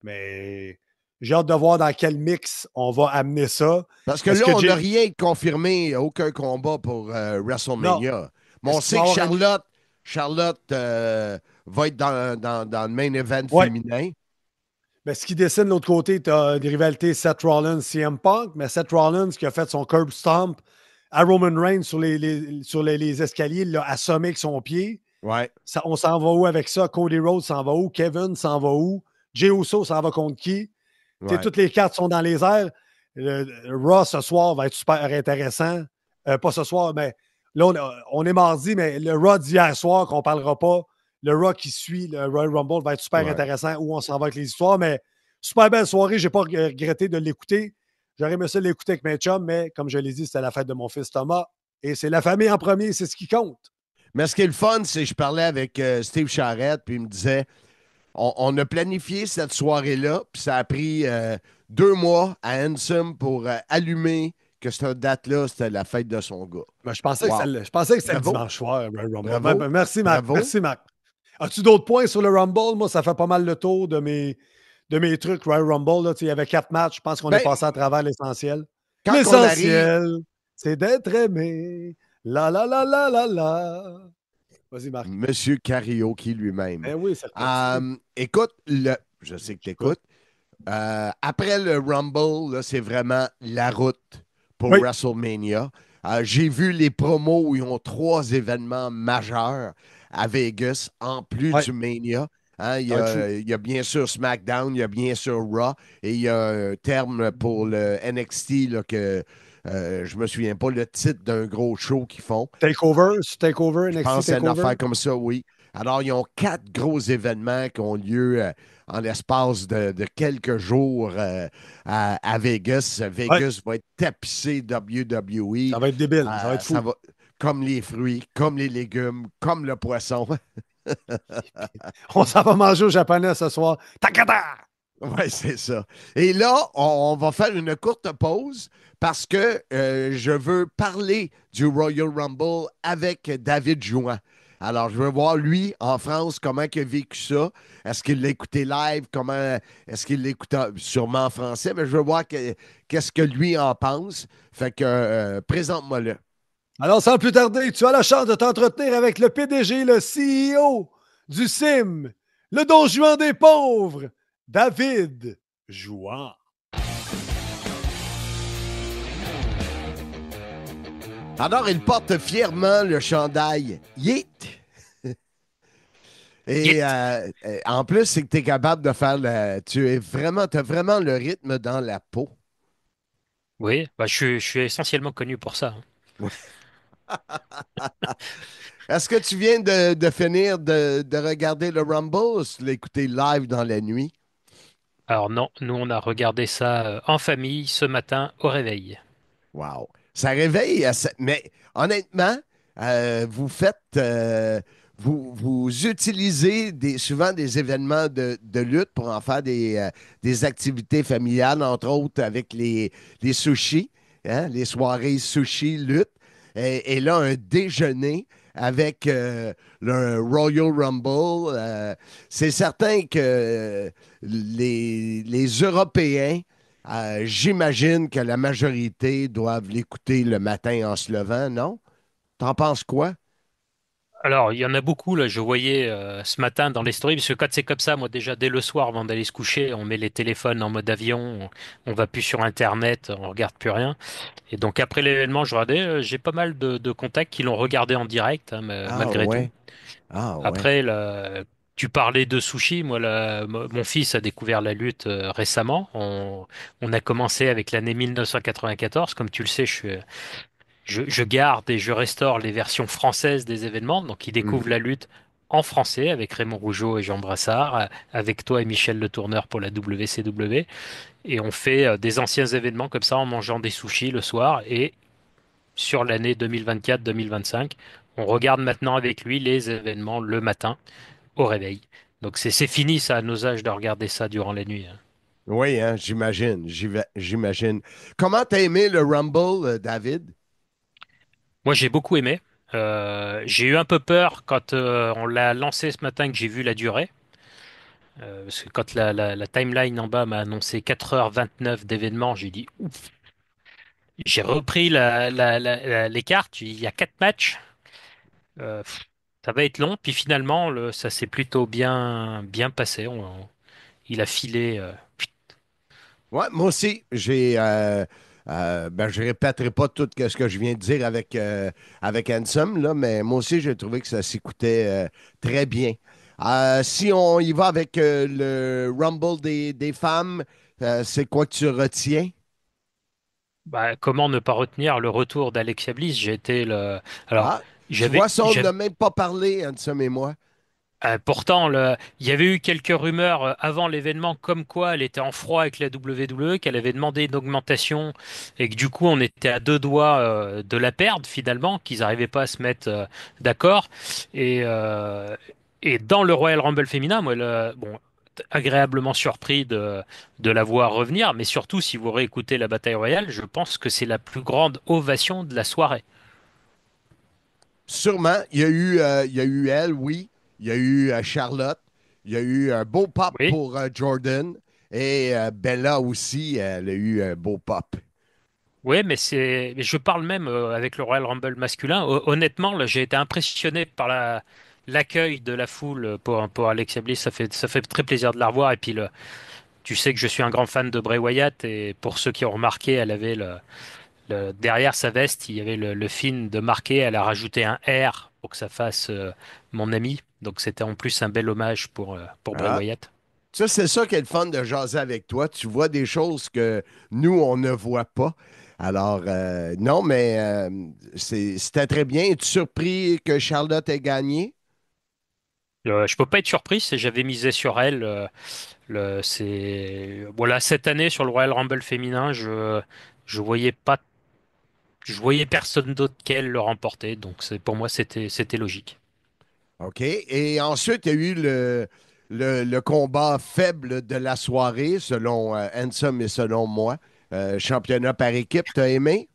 Mais j'ai hâte de voir dans quel mix on va amener ça. Parce que là, on n'a rien confirmé, aucun combat pour WrestleMania. Non. Mais on sait que Charlotte va être dans le main event féminin. Mais ce qui dessine de l'autre côté, tu as des rivalités Seth Rollins, CM Punk, mais Seth Rollins qui a fait son curb stomp à Roman Reigns sur les escaliers, il l'a assommé avec son pied. Ouais. On s'en va où avec ça? Cody Rhodes s'en va où? Kevin s'en va où? Jey Uso s'en va contre qui? Toutes les cartes sont dans les airs. Le Raw ce soir va être super intéressant. Pas ce soir, mais là, on est mardi, mais le Raw d'hier soir, qu'on ne parlera pas, le Raw qui suit le Royal Rumble va être super intéressant où on s'en va avec les histoires. Mais super belle soirée, je n'ai pas regretté de l'écouter. J'aurais aimé ça l'écouter avec mes chums, mais comme je l'ai dit, c'était la fête de mon fils Thomas. Et c'est la famille en premier, c'est ce qui compte. Mais ce qui est le fun, c'est que je parlais avec Steve Charrette, puis il me disait on a planifié cette soirée-là, puis ça a pris 2 mois à Ansem pour allumer que cette date-là, c'était la fête de son gars. Ben, je pensais que c'était le dimanche soir, Rumble. Merci, Marc. Bravo. Merci, Marc. As-tu d'autres points sur le Rumble? Moi, ça fait pas mal le tour de mes trucs Royal Rumble. Là. Il y avait 4 matchs. Je pense qu'on est passé à travers l'essentiel. L'essentiel, c'est d'être aimé. La la la la la la. Vas-y, Marc. Monsieur Karaoke lui-même. Oui, c'est écoute, je sais que tu écoutes. Après le Rumble, là, c'est vraiment la route pour WrestleMania. J'ai vu les promos où ils ont 3 événements majeurs à Vegas, en plus Ouais, du Mania. Hein, ça va être fou. il y a bien sûr SmackDown, il y a bien sûr Raw, et il y a un terme pour le NXT là, que je me souviens pas le titre d'un gros show qu'ils font. Takeover, Je NXT pense à une Takeover. affaire comme ça, oui. Alors, ils ont 4 gros événements qui ont lieu en l'espace de quelques jours à Vegas. Ouais, Vegas va être tapissé WWE. ça va être débile, ça va être Ça fou. va comme les fruits, comme les légumes, comme le poisson. On s'en va manger au japonais ce soir. Takata! Oui, c'est ça. Et là, on va faire une courte pause parce que je veux parler du Royal Rumble avec David Jouan. Alors, je veux voir, lui, en France, comment il a vécu ça. Est-ce qu'il l'a écouté live? Comment est-ce qu'il l'écoute sûrement en français? Mais je veux voir qu'est-ce que lui en pense. Fait que présente-moi-le. Alors, sans plus tarder, tu as la chance de t'entretenir avec le PDG, le CEO du CIM, le Don Juan des pauvres, David Jouan. Alors, il porte fièrement le chandail Yeet. Et en plus, c'est que tu es capable de faire tu as vraiment le rythme dans la peau. Oui, bah, je suis essentiellement connu pour ça, hein. Est-ce que tu viens de finir de regarder le Rumble ou tu l'as écouté live dans la nuit? Alors non, nous on a regardé ça en famille ce matin au réveil. Wow. Ça réveille, mais honnêtement, vous faites, vous utilisez souvent des événements de lutte pour en faire des activités familiales, entre autres avec les sushis, hein, les soirées sushi lutte. Et là, un déjeuner avec le Royal Rumble. C'est certain que les Européens, j'imagine que la majorité doivent l'écouter le matin en se levant, non? T'en penses quoi? Alors il y en a beaucoup là, je voyais ce matin dans les stories, parce que quand c'est comme ça, moi déjà dès le soir avant d'aller se coucher, on met les téléphones en mode avion, on va plus sur Internet, on regarde plus rien. Et donc après l'événement, je regardais, j'ai pas mal de contacts qui l'ont regardé en direct, hein, Ah malgré tout. ouais, ah ouais. Après, tu parlais de sushi. Moi, mon fils a découvert la lutte récemment. On a commencé avec l'année 1994. Comme tu le sais, je garde et je restaure les versions françaises des événements. Donc, il découvre Mhm. la lutte en français avec Raymond Rougeau et Jean Brassard, avec toi et Michel Le Tourneur pour la WCW. Et on fait des anciens événements comme ça en mangeant des sushis le soir. Et sur l'année 2024-2025, on regarde maintenant avec lui les événements le matin au réveil. Donc c'est fini ça à nos âges de regarder ça durant la nuit, hein. Oui, hein, j'imagine, j'imagine. Comment t'as aimé le Rumble, David? Moi j'ai beaucoup aimé. J'ai eu un peu peur quand on l'a lancé ce matin que j'ai vu la durée. Parce que quand la timeline en bas m'a annoncé 4h29 d'événements, j'ai dit ouf. J'ai repris les cartes, il y a 4 matchs. Ça va être long, puis finalement ça s'est plutôt bien passé. Il a filé. Ouais, moi aussi, je répéterai pas tout ce que je viens de dire avec Ansem, là, mais moi aussi, j'ai trouvé que ça s'écoutait très bien. Si on y va avec le Rumble des femmes, c'est quoi que tu retiens? Bah, comment ne pas retenir le retour d'Alexia Bliss? J'ai été le. Alors, Ah, tu j'avais, vois ça, on n'a même pas parlé, Ansem et moi. pourtant, il y avait eu quelques rumeurs avant l'événement comme quoi elle était en froid avec la WWE, qu'elle avait demandé une augmentation et que du coup on était à 2 doigts de la perdre finalement, qu'ils n'arrivaient pas à se mettre d'accord. Et, euh, et dans le Royal Rumble féminin, moi, bon, agréablement surpris de la voir revenir, mais surtout si vous réécoutez la bataille royale, je pense que c'est la plus grande ovation de la soirée. Sûrement, il y a eu elle, oui. Il y a eu Charlotte. Il y a eu un beau pop Oui. pour Jordan. Et Bella aussi, elle a eu un beau pop. Oui, mais je parle même avec le Royal Rumble masculin. Honnêtement, là, j'ai été impressionné par l'accueil de la foule pour Alexa Bliss. Ça fait très plaisir de la revoir. Et puis, tu sais que je suis un grand fan de Bray Wyatt. Et pour ceux qui ont remarqué, elle avait derrière sa veste, il y avait le film de marqué. Elle a rajouté un R pour que ça fasse mon ami. Donc c'était en plus un bel hommage pour Bray Ah, Wyatt. ça, c'est ça qui est le fun de jaser avec toi. Tu vois des choses que nous, on ne voit pas. Alors, non, mais c'était très bien. Es-tu surpris que Charlotte ait gagné? Je peux pas être surpris, j'avais misé sur elle. Voilà, cette année sur le Royal Rumble féminin, je voyais pas, je voyais personne d'autre qu'elle le remporter. Donc pour moi c'était logique. OK. Et ensuite, il y a eu le combat faible de la soirée, selon Ansem et selon moi. Championnat par équipe, t'as aimé?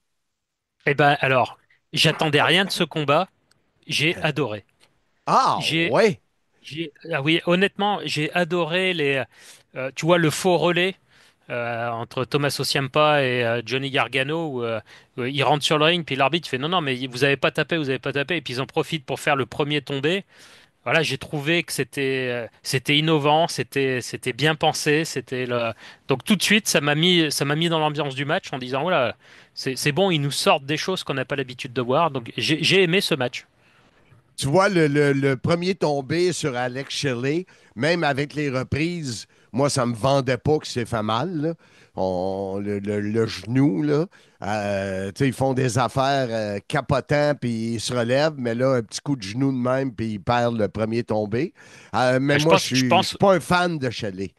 Eh ben alors, j'attendais rien de ce combat, j'ai adoré. Ah, J'ai ouais. Ah oui, honnêtement, j'ai adoré tu vois, le faux relais entre Tommaso Ciampa et Johnny Gargano où ils rentrent sur le ring, puis l'arbitre fait non, non, mais vous avez pas tapé, vous avez pas tapé, et puis ils en profitent pour faire le premier tombé. Voilà, j'ai trouvé que c'était innovant, c'était bien pensé, donc tout de suite ça m'a mis dans l'ambiance du match en disant voilà, c'est bon, ils nous sortent des choses qu'on n'a pas l'habitude de voir, donc j'ai aimé ce match. Tu vois, le premier tombé sur Alex Shelley, même avec les reprises, moi, ça me vendait pas que c'est fait mal, là. Le genou, là. Tu sais, ils font des affaires capotants, puis ils se relèvent, mais là, un petit coup de genou de même, puis ils perdent le premier tombé. Mais Bah, moi, je suis pas un fan de Shelley.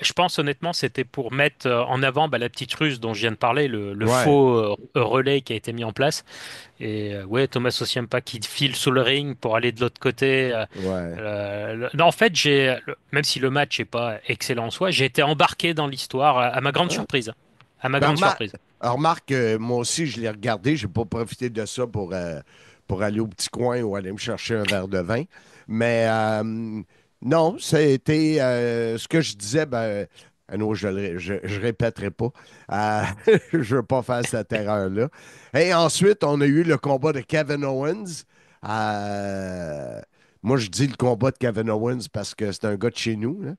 je pense honnêtement c'était pour mettre en avant la petite ruse dont je viens de parler, le Ouais, faux relais qui a été mis en place. Et ouais, Thomas Osiempa qui file sous le ring pour aller de l'autre côté. ouais. Non, en fait, même si le match n'est pas excellent en soi, j'ai été embarqué dans l'histoire à ma grande Hein? surprise. À ma Ben, grande surprise. remarque, moi aussi, je l'ai regardé. J'ai pas profité de ça pour aller au petit coin ou aller me chercher un verre de vin. Mais non, c'était ce que je disais. Ben, non, je répéterai pas. Euh, je veux pas faire cette erreur-là. Et ensuite, on a eu le combat de Kevin Owens. Euh, moi, je dis le combat de Kevin Owens parce que c'est un gars de chez nous, là.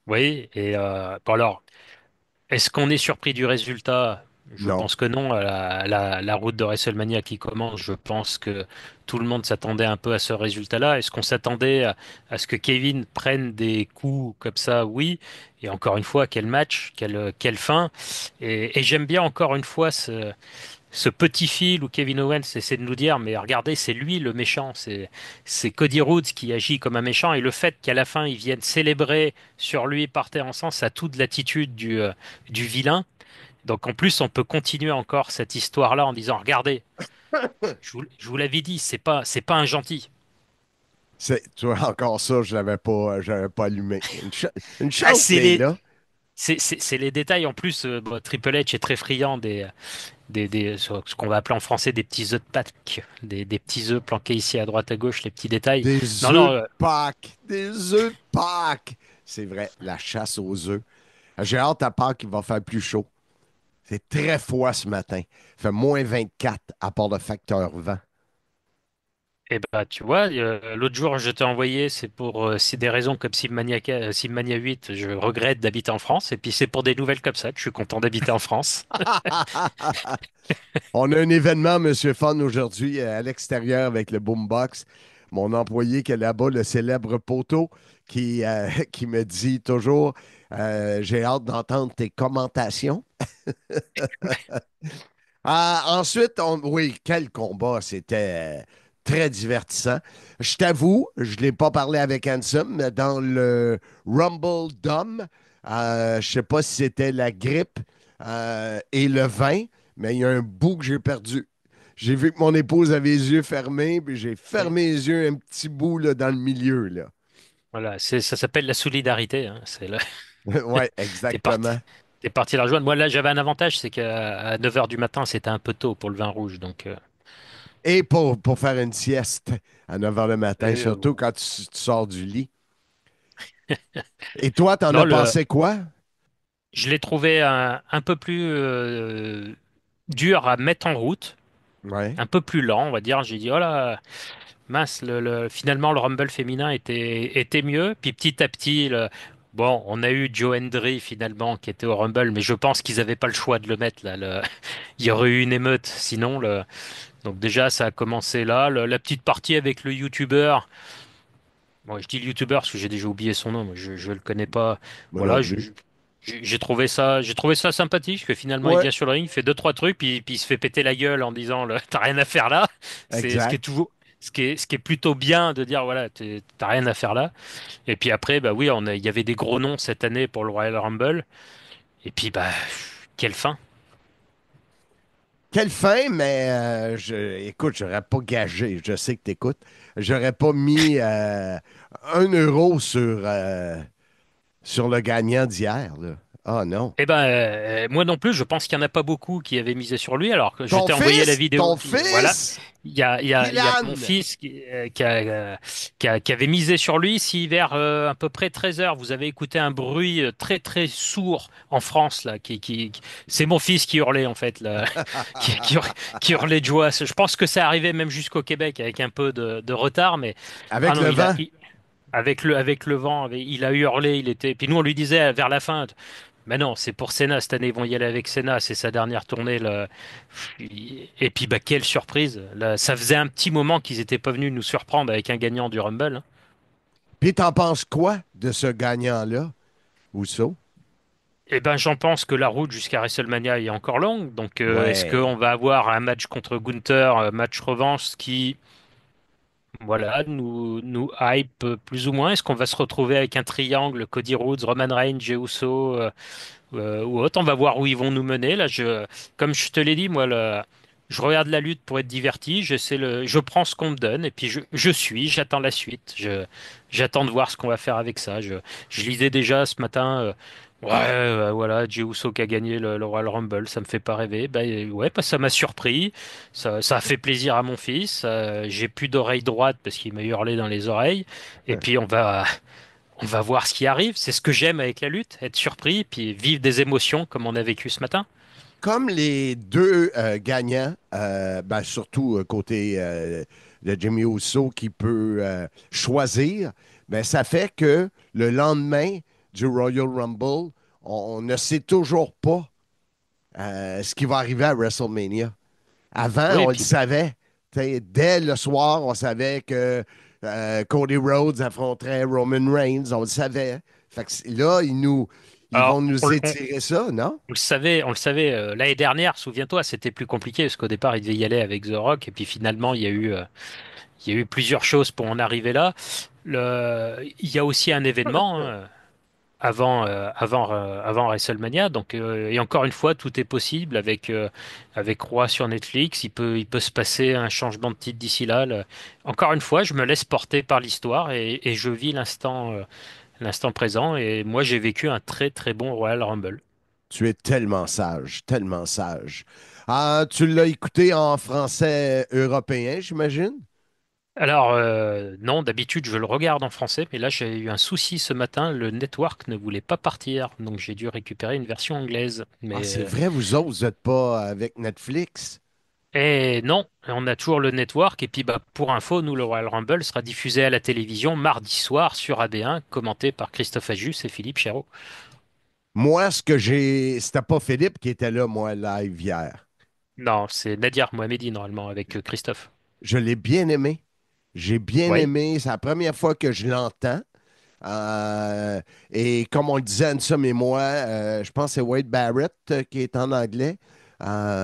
Oui, et bon alors, est-ce qu'on est surpris du résultat? Je Non. pense que non. La route de WrestleMania qui commence, je pense que tout le monde s'attendait un peu à ce résultat-là. Est-ce qu'on s'attendait à ce que Kevin prenne des coups comme ça? Oui. Et encore une fois, quel match, quelle fin. Et j'aime bien encore une fois ce petit fil où Kevin Owens essaie de nous dire, mais regardez, c'est lui le méchant, c'est Cody Rhodes qui agit comme un méchant, et le fait qu'à la fin ils viennent célébrer sur lui par terre ensemble, ça a toute l'attitude du vilain. Donc en plus, on peut continuer encore cette histoire-là en disant, regardez, je vous l'avais dit, c'est pas un gentil. Tu vois, encore ça, je l'avais pas allumé. Une Ah, chance qu'il est là. c'est les détails. En plus, bon, Triple H est très friand ce qu'on va appeler en français des petits œufs de Pâques, des petits œufs planqués ici à droite à gauche, les petits détails. Des Non, œufs non, de Pâques. Des œufs de Pâques. C'est vrai, la chasse aux œufs. J'ai hâte à Pâques, il va faire plus chaud. C'est très froid ce matin. Il fait -24 à part le facteur vent. eh ben, tu vois, l'autre jour, je t'ai envoyé, c'est des raisons comme Simmania 8, je regrette d'habiter en France, et puis c'est pour des nouvelles comme ça que je suis content d'habiter en France. On a un événement, Monsieur Fun, aujourd'hui à l'extérieur avec le Boombox. Mon employé qui est là-bas, le célèbre poteau, qui me dit toujours j'ai hâte d'entendre tes commentations. Ensuite, oui, quel combat. C'était très divertissant. Je t'avoue, je ne l'ai pas parlé avec Ansem, mais dans le Rumble Dome, je ne sais pas si c'était la grippe et le vin, mais il y a un bout que j'ai perdu. J'ai vu que mon épouse avait les yeux fermés, puis j'ai fermé les yeux un petit bout là, dans le milieu. Là. Voilà, ça s'appelle la solidarité, hein, Oui, t'es parti, exactement. t'es parti la rejoindre. Moi, là, j'avais un avantage, c'est qu'à 9 heures du matin, c'était un peu tôt pour le vin rouge, donc. Et pour faire une sieste à 9 h le matin, euh, surtout quand tu sors du lit. Et toi, t'en non, as pensé quoi? je l'ai trouvé un peu plus dur à mettre en route, Ouais. un peu plus lent, on va dire. J'ai dit, oh là, mince, finalement, le Rumble féminin était mieux. Puis petit à petit, Bon, on a eu Joe Hendry finalement qui était au Rumble, mais je pense qu'ils n'avaient pas le choix de le mettre là. Il y aurait eu une émeute sinon. Donc déjà, ça a commencé là. La petite partie avec le YouTuber. Bon, je dis le YouTuber parce que j'ai déjà oublié son nom. Moi, je le connais pas. Moi non Voilà, plus. j'ai trouvé ça sympathique que finalement il Ouais, vient sur le ring, il fait deux trois trucs, puis il se fait péter la gueule en disant t'as rien à faire là. C'est ce qui est exact. toujours, ce qui est plutôt bien de dire voilà, t'as rien à faire là. Et puis après, bah oui, il y avait des gros noms cette année pour le Royal Rumble. Et puis bah quelle fin. Quelle fin, mais écoute, j'aurais pas gagé. Je sais que tu écoutes. J'aurais pas mis 1 euro sur le gagnant d'hier, là. Ah non. Eh ben, moi non plus, je pense qu'il n'y en a pas beaucoup qui avaient misé sur lui, alors que je Ton t'ai envoyé la fils? vidéo. Ton Voilà. fils? Il y a mon Dylan! fils qui avait misé sur lui. Si vers à peu près 13 heures, vous avez écouté un bruit très très sourd en France, là, c'est mon fils qui hurlait en fait, là, qui hurlait de joie. Je pense que ça arrivait même jusqu'au Québec avec un peu de retard, mais ah Avec non, le vent? avec le vent, il a hurlé, il était. Puis nous on lui disait vers la fin. Mais non, c'est pour Senna cette année, ils vont y aller avec Senna, c'est sa dernière tournée. Là. Et puis bah quelle surprise. Là, ça faisait un petit moment qu'ils n'étaient pas venus nous surprendre avec un gagnant du Rumble, hein. Puis t'en penses quoi de ce gagnant-là, Ousso? Eh ben j'en pense que la route jusqu'à WrestleMania est encore longue. Donc est-ce Ouais. qu'on va avoir un match contre Gunther, match revanche, ce qui voilà, nous hype plus ou moins? Est-ce qu'on va se retrouver avec un triangle, Cody Rhodes, Roman Reigns, Jey Uso ou autre? On va voir où ils vont nous mener. Là, comme je te l'ai dit, moi, je regarde la lutte pour être diverti. Je prends ce qu'on me donne et puis j'attends la suite. J'attends de voir ce qu'on va faire avec ça. Je lisais déjà ce matin. Ouais, voilà, Jey Uso qui a gagné le Royal Rumble, ça me fait pas rêver. Bah, ouais, bah, ça m'a surpris. Ça a fait plaisir à mon fils. J'ai plus d'oreille droite parce qu'il m'a hurlé dans les oreilles. Et puis on va voir ce qui arrive. C'est ce que j'aime avec la lutte, être surpris, puis vivre des émotions comme on a vécu ce matin. Comme les deux gagnants, ben, surtout côté de Jimmy Uso qui peut choisir, ben, ça fait que le lendemain du Royal Rumble, on ne sait toujours pas ce qui va arriver à WrestleMania. Avant, Oui, et on le puis bah, savait. Dès le soir, on savait que Cody Rhodes affronterait Roman Reigns. On le savait. Fait que là, ils vont alors, nous étirer ça, non? on le savait l'année dernière, souviens-toi, c'était plus compliqué parce qu'au départ, il devait y aller avec The Rock, et puis finalement, il y a eu plusieurs choses pour en arriver là. Il y a aussi un événement hein, avant WrestleMania, donc et encore une fois, tout est possible avec Roi sur Netflix. Il peut se passer un changement de titre d'ici là. Encore une fois, je me laisse porter par l'histoire et je vis l'instant présent. Et moi, j'ai vécu un très très bon Royal Rumble. Tu es tellement sage, tellement sage. Ah, tu l'as écouté en français européen, j'imagine? Alors, non, d'habitude, je le regarde en français, mais là, j'ai eu un souci ce matin. Le network ne voulait pas partir, donc j'ai dû récupérer une version anglaise. Ah, Mais, c'est vrai, vous autres, vous n'êtes pas avec Netflix? et non, on a toujours le network. Et puis, bah, pour info, nous, le Royal Rumble sera diffusé à la télévision mardi soir sur AB1, commenté par Christophe Ajus et Philippe Chéreau. Moi, ce que j'ai. C'était pas Philippe qui était là, moi, live hier. Non, c'est Nadir Mohamedi, normalement, avec Christophe. Je l'ai bien aimé. J'ai bien Oui, aimé. C'est la première fois que je l'entends. Euh, et comme on le disait, Ansem et moi, je pense que c'est Wade Barrett qui est en anglais.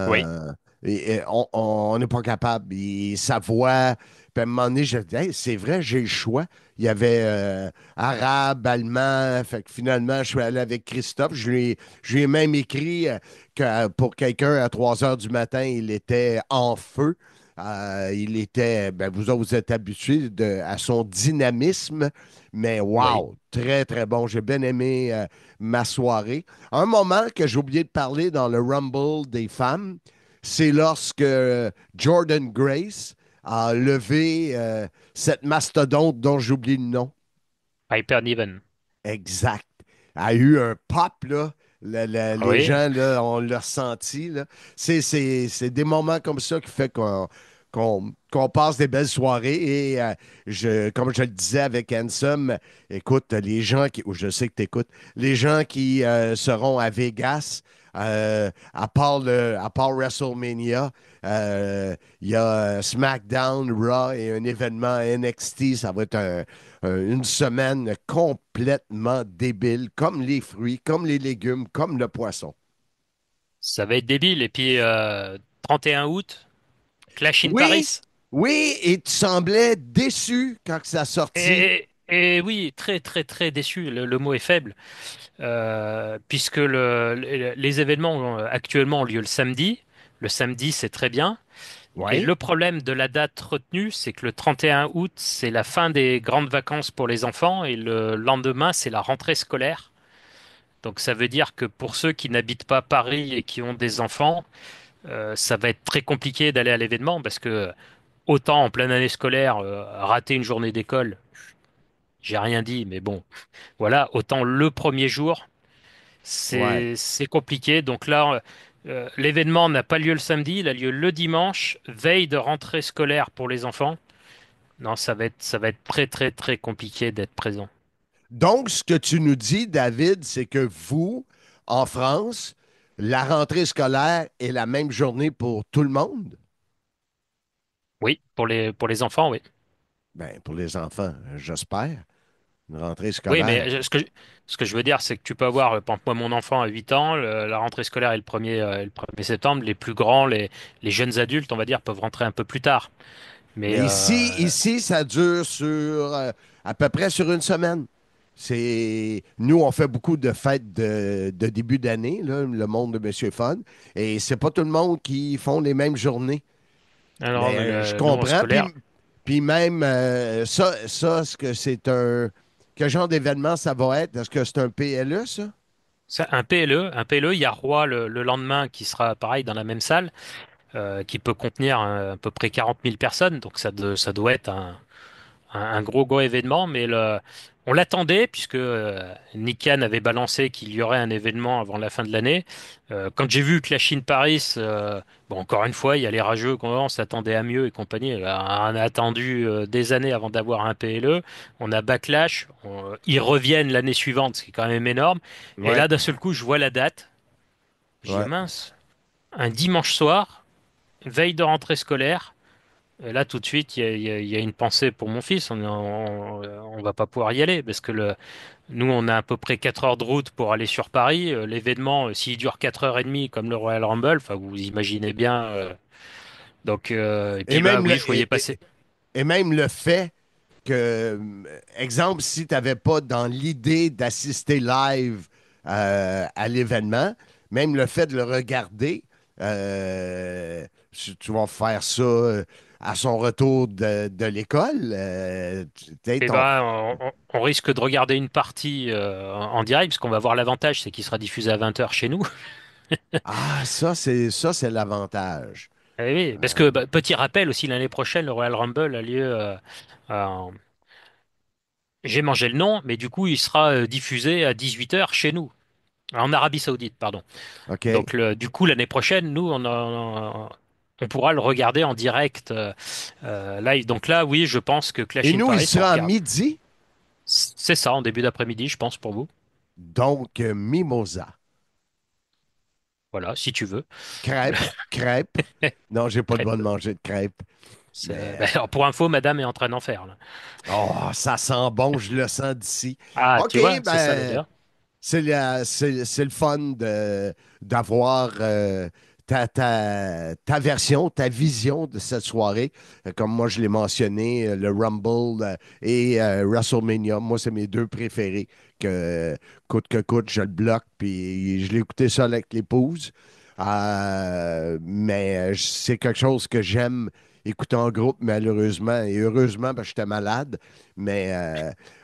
oui. Euh, et on n'est pas capable. Sa voix, puis à un moment donné, je dis, hey, c'est vrai, j'ai le choix. Il y avait arabe, allemand. Fait que finalement, je suis allé avec Christophe. Je lui ai même écrit que pour quelqu'un à 3 heures du matin, il était en feu. Il était, ben, vous autres, vous êtes habitués à son dynamisme. Mais Oui. wow, très, très bon. J'ai bien aimé ma soirée. Un moment que j'ai oublié de parler dans le Rumble des femmes, c'est lorsque Jordan Grace a levé cette mastodonte dont j'oublie le nom. Hyper Niven. Exact. A eu un pop, là. Les Oui. gens, là, on l'a ressenti, là. C'est des moments comme ça qui fait qu'on qu'on passe des belles soirées. Et comme je le disais avec Ansem, écoute, les gens qui, ou je sais que tu écoutes, les gens qui seront à Vegas, à part WrestleMania, il y a SmackDown, Raw et un événement NXT. Ça va être une semaine complètement débile, comme les fruits, comme les légumes, comme le poisson. Ça va être débile. Et puis, 31 août, Clash in Oui, Paris. oui, et tu semblais déçu quand que ça a sorti. Et oui, très très très déçu, le mot est faible, puisque les événements actuellement ont lieu le samedi. Le samedi, c'est très bien. Et Oui, le problème de la date retenue, c'est que le 31 août, c'est la fin des grandes vacances pour les enfants et le lendemain, c'est la rentrée scolaire. Donc ça veut dire que pour ceux qui n'habitent pas Paris et qui ont des enfants, ça va être très compliqué d'aller à l'événement parce que autant en pleine année scolaire, rater une journée d'école, j'ai rien dit, mais bon, voilà, autant le premier jour, ouais. c'est compliqué. Donc là, l'événement n'a pas lieu le samedi, il a lieu le dimanche, veille de rentrée scolaire pour les enfants. Non, ça va être très très très compliqué d'être présent. Donc, ce que tu nous dis, David, c'est que vous, en France, la rentrée scolaire est la même journée pour tout le monde? Oui, pour les enfants, oui. Ben, pour les enfants, j'espère. Une rentrée Oui, scolaire. mais ce que je veux dire, c'est que tu peux avoir, par exemple, moi, mon enfant a 8 ans, la rentrée scolaire est le 1er septembre, les plus grands, les jeunes adultes, on va dire, peuvent rentrer un peu plus tard. Mais Mais ici, ça dure à peu près sur une semaine. Nous, on fait beaucoup de fêtes de début d'année, là, le monde de Monsieur Fun, et c'est pas tout le monde qui font les mêmes journées. alors, Mais je nous, en comprends. scolaire, Puis même ça, est-ce que c'est quel genre d'événement ça va être? Est-ce que c'est un PLE, ça? c'est un PLE, il y a Roi le lendemain qui sera pareil dans la même salle, qui peut contenir à peu près 40 000 personnes, donc ça doit être un gros gros événement, mais on l'attendait puisque Nick Khan avait balancé qu'il y aurait un événement avant la fin de l'année. Quand j'ai vu que la Chine Paris, bon encore une fois, il y a les rageux, on s'attendait à mieux et compagnie. On a attendu des années avant d'avoir un PLE. On a Backlash, ils reviennent l'année suivante, ce qui est quand même énorme. Et Ouais, là, d'un seul coup, je vois la date. J'ai dit ouais. mince, un dimanche soir, veille de rentrée scolaire. Et là, tout de suite, il y a une pensée pour mon fils. On va pas pouvoir y aller parce que nous, on a à peu près 4 heures de route pour aller sur Paris. L'événement, s'il dure 4 heures et demie comme le Royal Rumble, enfin, vous imaginez bien. Donc, et Et puis, bah même oui, je voyais passer. et même le fait que, exemple, si tu n'avais pas dans l'idée d'assister live à l'événement, même le fait de le regarder, si tu vas faire ça à son retour de l'école. Et bah, on risque de regarder une partie en direct, parce qu'on va voir l'avantage, c'est qu'il sera diffusé à 20 heures chez nous. Ah, ça, c'est l'avantage. Eh oui, parce que bah, petit rappel aussi, l'année prochaine, le Royal Rumble a lieu. En- J'ai mangé le nom, mais du coup, il sera diffusé à 18 heures chez nous, en Arabie Saoudite, pardon. OK. Donc, du coup, l'année prochaine, nous, on pourra le regarder en direct live. Donc là, oui, je pense que Clash Et in nous, il Paris, on sera à regarde. midi, C'est ça, en début d'après-midi, je pense, pour vous. donc mimosa. Voilà, si tu veux. Crêpes, crêpes. Non, j'ai pas le Très droit de peu. manger de crêpes. Ben, Mais alors, pour info, madame est en train d'en faire, là. oh, ça sent bon, je le sens d'ici. Ah, OK, tu vois, c'est ça ben, l'odeur. c'est le fun d'avoir ta version, ta vision de cette soirée. Comme moi, je l'ai mentionné, le Rumble et WrestleMania, moi, c'est mes deux préférés. Coûte que coûte, je le bloque, puis je l'ai écouté seul avec l'épouse. Mais c'est quelque chose que j'aime écouter en groupe, malheureusement. Et heureusement, parce que j'étais malade. Mais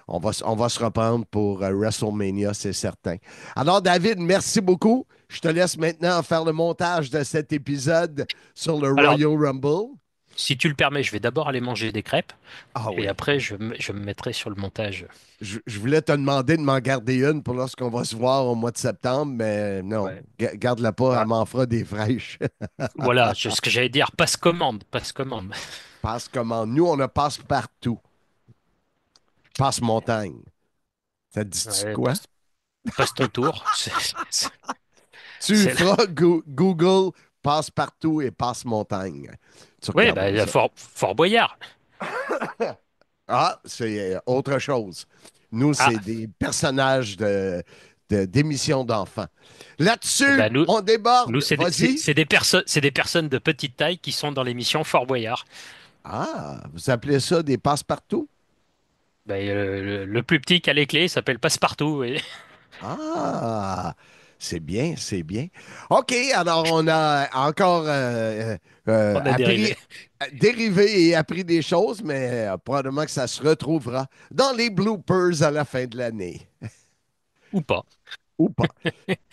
on va se reprendre pour WrestleMania, c'est certain. Alors, David, merci beaucoup. Je te laisse maintenant faire le montage de cet épisode sur le Alors, Royal Rumble. Si tu le permets, je vais d'abord aller manger des crêpes. Ah Et oui. après, je me mettrai sur le montage. Je voulais te demander de m'en garder une pour lorsqu'on va se voir au mois de septembre, mais non, Ouais. garde-la pas, Ah, elle m'en fera des fraîches. voilà, ce que j'allais dire, passe commande, passe commande. Passe comment? Nous, on a passe partout. Passe montagne. Ça te dit-tu Ouais, quoi? passe ton tour. Tu c'est- feras Google passe partout et passe montagne. Tu Oui, regarderas il y a ça. Fort Boyard. Ah, c'est autre chose. Nous, Ah, c'est des personnages d'émissions d'enfants. Là-dessus, bah nous, on déborde. nous Vas-y. c'est des personnes de petite taille qui sont dans l'émission Fort Boyard. Ah, vous appelez ça des passe-partout? Bah, le plus petit qui a les clés s'appelle Passepartout. Et... Ah, c'est bien, c'est bien. OK, alors on a encore On a dérivé. dérivé et appris des choses, mais probablement que ça se retrouvera dans les bloopers à la fin de l'année. Ou pas. Ou pas.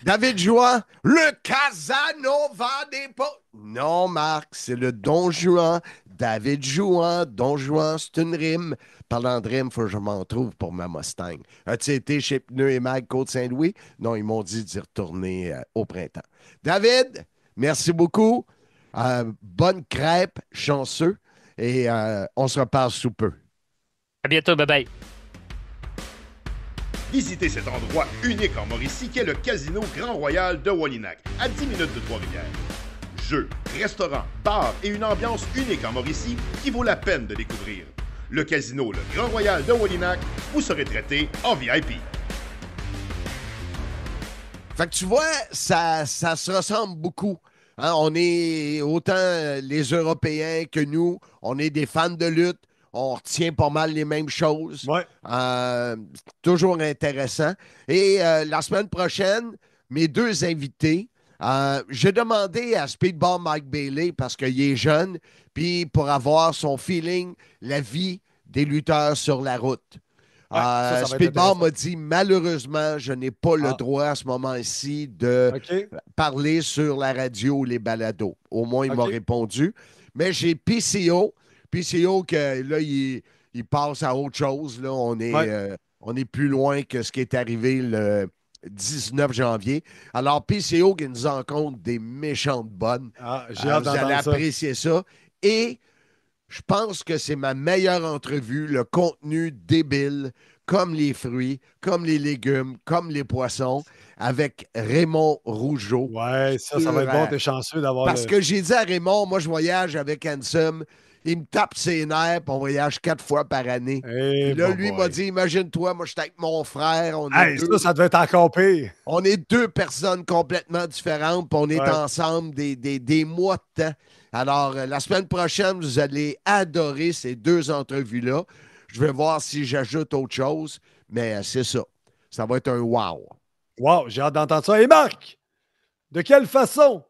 David Jouan, le Casanova des potes. Non, Marc, c'est le Don Juan. David Jouan, Don Juan, c'est une rime. Parlant de rime, il faut que je m'en trouve pour ma Mustang. As-tu été chez Pneu et Mag Côte-Saint-Louis? Non, ils m'ont dit d'y retourner au printemps. David, merci beaucoup. Bonne crêpe, chanceux. Et on se reparle sous peu. À bientôt, bye bye. Visitez cet endroit unique en Mauricie qu'est le Casino Grand Royal de Wallinac, à 10 minutes de Trois-Rivières. Jeux, restaurants, bars et une ambiance unique en Mauricie qui vaut la peine de découvrir. Le Casino Le Grand Royal de Wallinac, vous serez traité en VIP. Fait que tu vois, ça se ressemble beaucoup. Hein, on est autant les Européens que nous, on est des fans de lutte, on retient pas mal les mêmes choses. Ouais. Toujours intéressant. Et la semaine prochaine, mes deux invités, j'ai demandé à Speedball Mike Bailey, parce qu'il est jeune, puis pour avoir son feeling, la vie des lutteurs sur la route. Ouais, ça va être Speedball intéressant. m'a dit, malheureusement, je n'ai pas le droit à ce moment-ci de OK. parler sur la radio ou les balados. Au moins, il m'a OK. répondu. Mais j'ai PCO. PCO, que là, il passe à autre chose. Là. On est plus loin que ce qui est arrivé le 19 janvier. Alors, PCO qui nous en compte des méchantes bonnes. Ah, j'ai hâte Vous allez d'entendre ça. apprécier ça. Et je pense que c'est ma meilleure entrevue. Le contenu débile, comme les fruits, comme les légumes, comme les poissons, avec Raymond Rougeau. Ouais, ça va être bon, t'es chanceux d'avoir Parce que j'ai dit à Raymond, moi, je voyage avec Ansem. Il me tape ses nerfs, puis on voyage 4 fois par année. Hey, Puis là, bon lui boy. m'a dit, imagine-toi, moi, je suis avec mon frère. On est Hey, ça devait être encore pire. on est deux personnes complètement différentes, puis on est Ouais. ensemble des mois de temps. Alors, la semaine prochaine, vous allez adorer ces deux entrevues-là. Je vais voir si j'ajoute autre chose, mais c'est ça. Ça va être un wow. Wow, j'ai hâte d'entendre ça. Et Marc, de quelle façon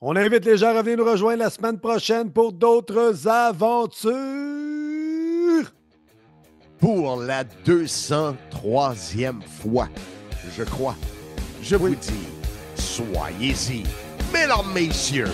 on invite les gens à venir nous rejoindre la semaine prochaine pour d'autres aventures? Pour la 203e fois, je crois. Je vous dis, soyez-y, mesdames, messieurs.